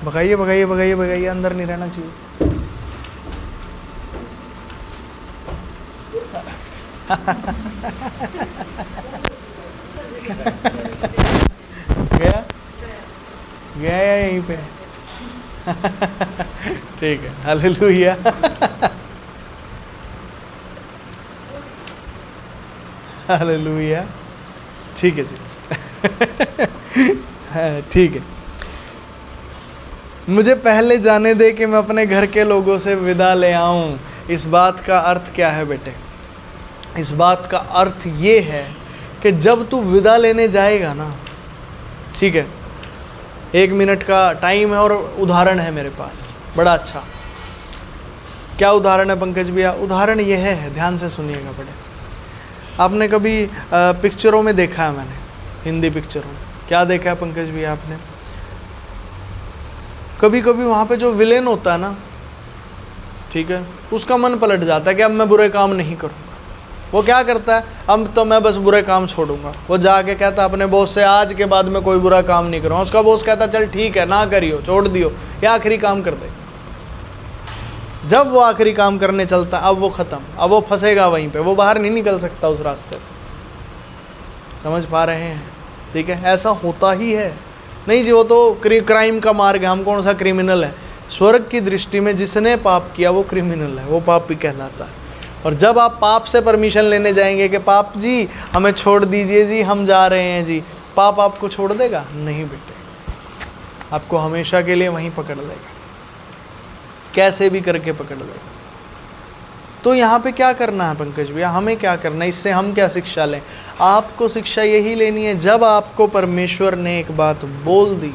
भगाइए भगाइए भगाइए भगाइए, अंदर नहीं रहना चाहिए। गया गया या यहीं पे? ठीक है, हालेलुया। हालेलुया। ठीक है जी। ठीक है, मुझे पहले जाने दे कि मैं अपने घर के लोगों से विदा ले आऊं। इस बात का अर्थ क्या है बेटे? इस बात का अर्थ ये है कि जब तू विदा लेने जाएगा ना, ठीक है, 1 मिनट का टाइम है और उदाहरण है मेरे पास, बड़ा अच्छा। क्या उदाहरण है पंकज भैया? उदाहरण यह है, ध्यान से सुनिएगा बेटे। आपने कभी पिक्चरों में देखा है, मैंने हिंदी पिक्चरों में क्या देखा है पंकज भैया आपने? कभी कभी वहाँ पे जो विलेन होता है ना, ठीक है, उसका मन पलट जाता है कि अब मैं बुरे काम नहीं करूँगा। वो क्या करता है? अब तो मैं बस बुरे काम छोड़ूंगा। वो जाके कहता अपने बॉस से आज के बाद मैं कोई बुरा काम नहीं करूँगा। उसका बॉस कहता चल ठीक है, ना करियो, छोड़ दियो, ये आखिरी काम कर दे। जब वो आखिरी काम करने चलता, अब वो खत्म, अब वो फंसेगा वहीं पे, वो बाहर नहीं निकल सकता उस रास्ते से। समझ पा रहे हैं? ठीक है, ऐसा होता ही है। नहीं जी, वो तो क्राइम का मार्ग है, हम कौन सा क्रिमिनल है? स्वर्ग की दृष्टि में जिसने पाप किया वो क्रिमिनल है, वो पापी कहलाता है। और जब आप पाप से परमिशन लेने जाएंगे कि पाप जी हमें छोड़ दीजिए जी, हम जा रहे हैं जी, पाप आपको छोड़ देगा? नहीं बेटे, आपको हमेशा के लिए वहीं पकड़ लेगा, कैसे भी करके पकड़ लेगा। तो यहाँ पे क्या करना है पंकज भैया? हमें क्या करना है? इससे हम क्या शिक्षा लें? आपको शिक्षा यही लेनी है, जब आपको परमेश्वर ने एक बात बोल दी,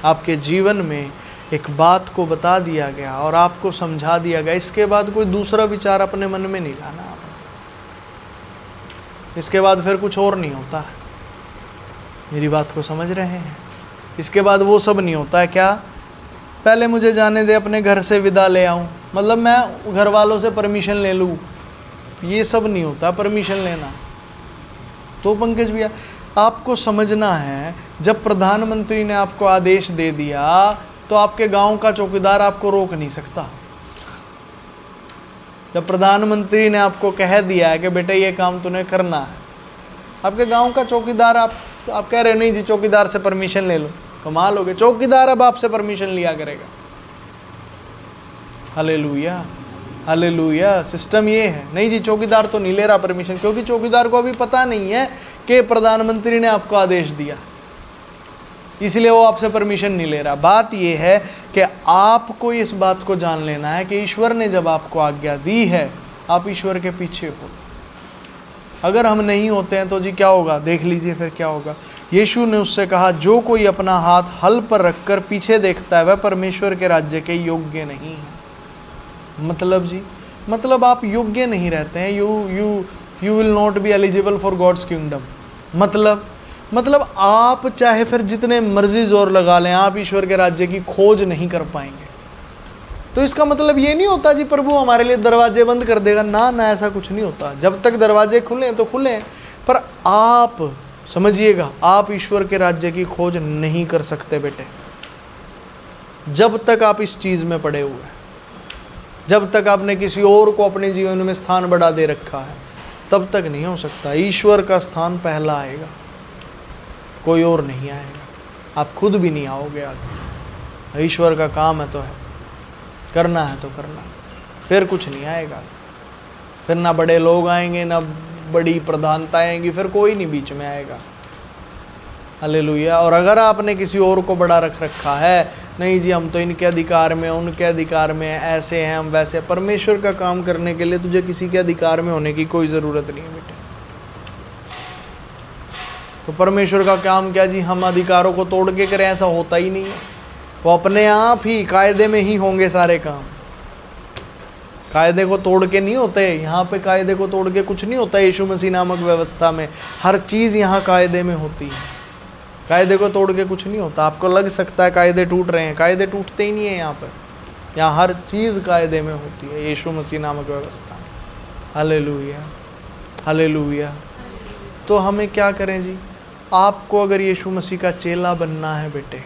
आपके जीवन में एक बात को बता दिया गया और आपको समझा दिया गया, इसके बाद कोई दूसरा विचार अपने मन में नहीं लाना आपने। इसके बाद फिर कुछ और नहीं होता है। मेरी बात को समझ रहे हैं? इसके बाद वो सब नहीं होता है। क्या? पहले मुझे जाने दे, अपने घर से विदा ले आऊं, मतलब मैं घर वालों से परमिशन ले लूं, ये सब नहीं होता परमिशन लेना। तो पंकज भैया आपको समझना है, जब प्रधानमंत्री ने आपको आदेश दे दिया तो आपके गांव का चौकीदार आपको रोक नहीं सकता। जब प्रधानमंत्री ने आपको कह दिया है कि बेटे ये काम तूने करना है, आपके गांव का चौकीदार आप कह रहे नहीं जी चौकीदार से परमिशन ले लो, कमाल हो गए, चौकीदार अब आपसे परमिशन लिया करेगा। Hallelujah hallelujah. सिस्टम ये है, नहीं जी चौकीदार तो नहीं ले रहा परमिशन, क्योंकि चौकीदार को अभी पता नहीं है कि प्रधानमंत्री ने आपको आदेश दिया, इसलिए वो आपसे परमिशन नहीं ले रहा। बात ये है कि आपको इस बात को जान लेना है कि ईश्वर ने जब आपको आज्ञा दी है, आप ईश्वर के पीछे हो। अगर हम नहीं होते हैं तो जी क्या होगा? देख लीजिए फिर क्या होगा। यीशु ने उससे कहा, जो कोई अपना हाथ हल पर रखकर पीछे देखता है वह परमेश्वर के राज्य के योग्य नहीं है। मतलब जी, मतलब आप योग्य नहीं रहते हैं। You will not be eligible for God's kingdom. मतलब आप चाहे फिर जितने मर्जी जोर लगा लें, आप ईश्वर के राज्य की खोज नहीं कर पाएंगे। तो इसका मतलब ये नहीं होता जी प्रभु हमारे लिए दरवाजे बंद कर देगा, ना ना, ऐसा कुछ नहीं होता। जब तक दरवाजे खुले तो खुले, पर आप समझिएगा, आप ईश्वर के राज्य की खोज नहीं कर सकते बेटे, जब तक आप इस चीज में पड़े हुए हैं। जब तक आपने किसी और को अपने जीवन में स्थान बढ़ा दे रखा है, तब तक नहीं हो सकता। ईश्वर का स्थान पहला आएगा, कोई और नहीं आएगा। आप खुद भी नहीं आओगे आगे। ईश्वर का काम है तो है, करना है तो करना, फिर कुछ नहीं आएगा। फिर ना बड़े लोग आएंगे, ना बड़ी प्रधानता आएंगी, फिर कोई नहीं बीच में आएगा। हालेलुया। और अगर आपने किसी और को बड़ा रख रखा है, नहीं जी हम तो इनके अधिकार में, उनके अधिकार में, ऐसे हैं हम वैसे, परमेश्वर का काम करने के लिए तुझे किसी के अधिकार में होने की कोई ज़रूरत नहीं है बेटे। तो परमेश्वर का काम क्या जी हम अधिकारों को तोड़ के करें? ऐसा होता ही नहीं है। वो अपने आप ही कायदे में ही होंगे सारे काम। कायदे को तोड़ के नहीं होते यहाँ पे, कायदे को तोड़ के कुछ नहीं होता। यीशु मसीह नामक व्यवस्था में हर चीज़ यहाँ कायदे में होती है। कायदे को तोड़ के कुछ नहीं होता। आपको लग सकता है कायदे टूट रहे हैं, कायदे टूटते ही नहीं है यहाँ पर। यहाँ हर चीज़ कायदे में होती है यीशु मसीह नामक व्यवस्था। Hallelujah, hallelujah. तो हमें क्या करें जी? आपको अगर यीशु मसीह का चेला बनना है बेटे,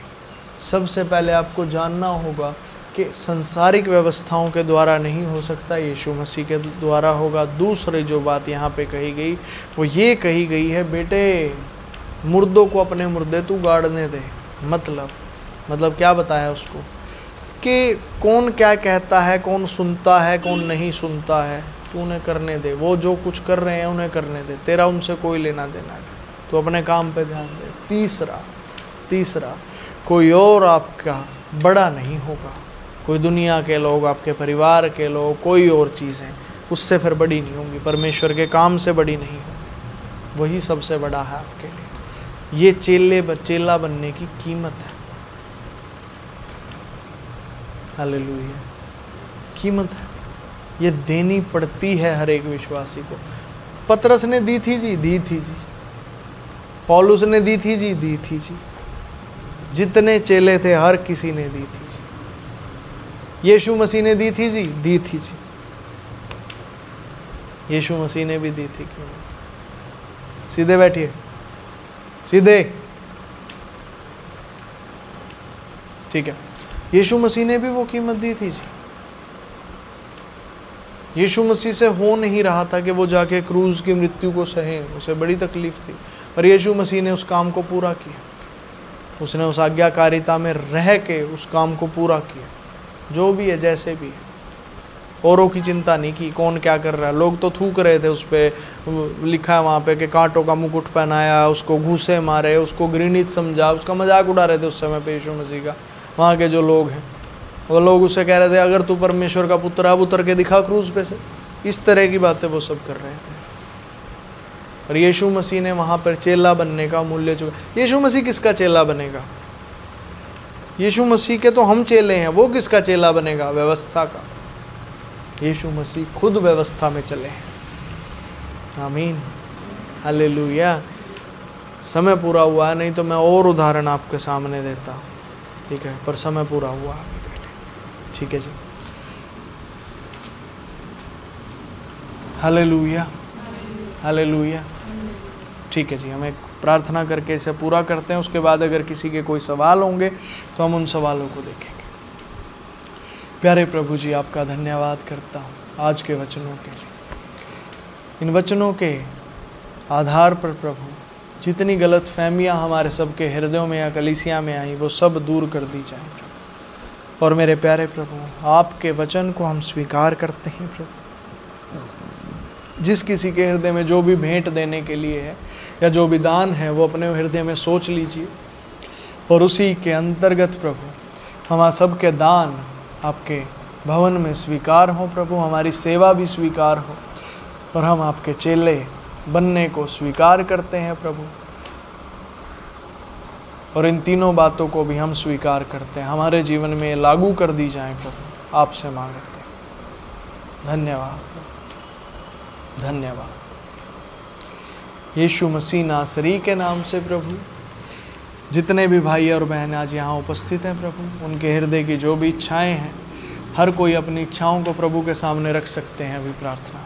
सबसे पहले आपको जानना होगा कि सांसारिक व्यवस्थाओं के द्वारा नहीं हो सकता, यीशु मसीह के द्वारा होगा। दूसरी जो बात यहाँ पे कही गई वो ये कही गई है, बेटे मुर्दों को अपने मुर्दे तू गाड़ने दे। मतलब क्या बताया उसको कि कौन क्या कहता है, कौन सुनता है, कौन नहीं सुनता है, तू उन्हें करने दे। वो जो कुछ कर रहे हैं उन्हें करने दे, तेरा उनसे कोई लेना देना है, तो अपने काम पे ध्यान दे। तीसरा कोई और आपका बड़ा नहीं होगा। कोई दुनिया के लोग, आपके परिवार के लोग, कोई और चीज़ें उससे फिर बड़ी नहीं होंगी, परमेश्वर के काम से बड़ी नहीं होंगी। वही सबसे बड़ा है आपके लिए। ये चेला बनने की कीमत है। हालेलुया, कीमत है, ये देनी पड़ती है हर एक विश्वासी को। पतरस ने दी थी जी। पौलुस ने दी थी जी। जितने चेले थे हर किसी ने दी थी जी। यीशु मसीह ने दी थी जी। यीशु मसीह ने भी दी थी। क्यों? सीधे बैठिए, सीधे, ठीक है। यीशु मसीह ने भी वो कीमत दी थी जी। यीशु मसीह से हो नहीं रहा था कि वो जाके क्रूज की मृत्यु को सहे, उसे बड़ी तकलीफ थी, पर यीशु मसीह ने उस काम को पूरा किया। उसने उस आज्ञाकारिता में रह के उस काम को पूरा किया, जो भी है जैसे भी है। औरों की चिंता नहीं की कौन क्या कर रहा है। लोग तो थूक रहे थे उस पर, लिखा है वहाँ पे कि कांटों का मुकुट पहनाया, उसको घूसे मारे, उसको घृणित समझा, उसका मजाक उड़ा रहे थे उस समय पे यीशु मसीह का। वहाँ के जो लोग हैं वो लोग उससे कह रहे थे अगर तू परमेश्वर का पुत्र अब उतर के दिखा क्रूज पे से। इस तरह की बातें वो सब कर रहे थे। और यीशु मसीह ने वहाँ पर चेला बनने का मूल्य चुका। यीशु मसीह किसका चेला बनेगा? यीशु मसीह के तो हम चेले हैं, वो किसका चेला बनेगा? व्यवस्था का। यीशु मसीह खुद व्यवस्था में चले हैं। आमीन, हालेलुया। समय पूरा हुआ है, नहीं तो मैं और उदाहरण आपके सामने देता, ठीक है, पर समय पूरा हुआ। ठीक है जी, हालेलुया, हालेलुया। ठीक है जी, हम एक प्रार्थना करके इसे पूरा करते हैं। उसके बाद अगर किसी के कोई सवाल होंगे तो हम उन सवालों को देखेंगे। प्यारे प्रभु जी, आपका धन्यवाद करता हूँ आज के वचनों के लिए। इन वचनों के आधार पर प्रभु जितनी गलत फहमियाँ हमारे सबके हृदयों में या कलीसिया में आई वो सब दूर कर दी जाए प्रभु। और मेरे प्यारे प्रभु, आपके वचन को हम स्वीकार करते हैं प्रभु। जिस किसी के हृदय में जो भी भेंट देने के लिए है या जो भी दान है वो अपने हृदय में सोच लीजिए, और उसी के अंतर्गत प्रभु हमारा सबके दान आपके भवन में स्वीकार हो प्रभु। हमारी सेवा भी स्वीकार हो और हम आपके चेले बनने को स्वीकार करते हैं प्रभु। और इन तीनों बातों को भी हम स्वीकार करते हैं, हमारे जीवन में लागू कर दी जाए प्रभु। आपसे मांगते हैं। धन्यवाद प्रभु, धन्यवाद। यीशु मसीह नासरी के नाम से प्रभु, जितने भी भाई और बहन आज यहाँ उपस्थित हैं प्रभु, उनके हृदय की जो भी इच्छाएं हैं, हर कोई अपनी इच्छाओं को प्रभु के सामने रख सकते हैं अभी प्रार्थना।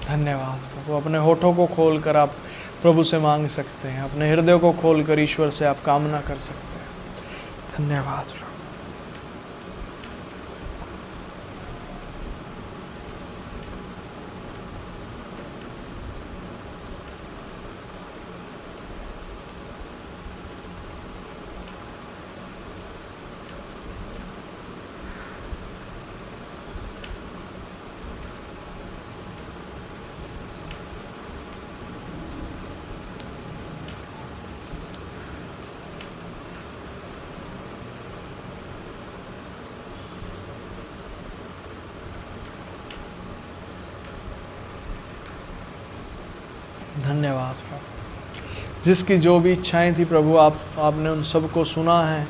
धन्यवाद प्रभु। अपने होठों को खोलकर आप प्रभु से मांग सकते हैं, अपने हृदय को खोलकर ईश्वर से आप कामना कर सकते हैं। धन्यवाद प्रभु। धन्यवाद प्रभु। जिसकी जो भी इच्छाएं थी प्रभु, आपने उन सबको सुना है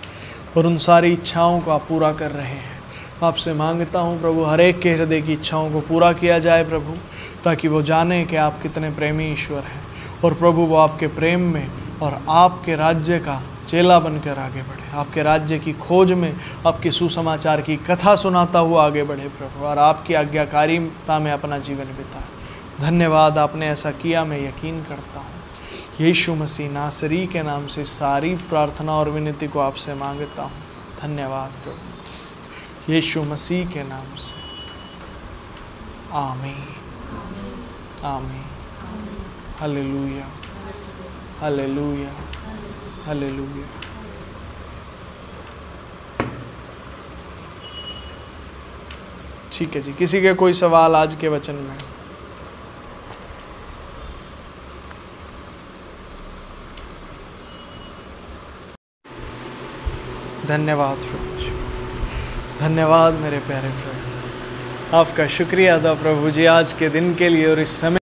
और उन सारी इच्छाओं को आप पूरा कर रहे हैं। आपसे मांगता हूँ प्रभु, हर एक के हृदय की इच्छाओं को पूरा किया जाए प्रभु, ताकि वो जाने कि आप कितने प्रेमी ईश्वर हैं और प्रभु वो आपके प्रेम में और आपके राज्य का चेला बनकर आगे बढ़े, आपके राज्य की खोज में आपके सुसमाचार की कथा सुनाता हुआ आगे बढ़े प्रभु, और आपकी आज्ञाकारिता में अपना जीवन बिताए। धन्यवाद, आपने ऐसा किया, मैं यकीन करता हूँ। यीशु मसीह नासरी के नाम से सारी प्रार्थना और विनती को आपसे मांगता हूँ। धन्यवाद प्रभु, यीशु मसीह के नाम से, आमीन आमीन। Hallelujah hallelujah hallelujah. ठीक है जी, किसी के कोई सवाल आज के वचन में? धन्यवाद प्रभु जी, धन्यवाद मेरे प्यारे प्रभु, आपका शुक्रिया अदा प्रभु जी आज के दिन के लिए और इस समय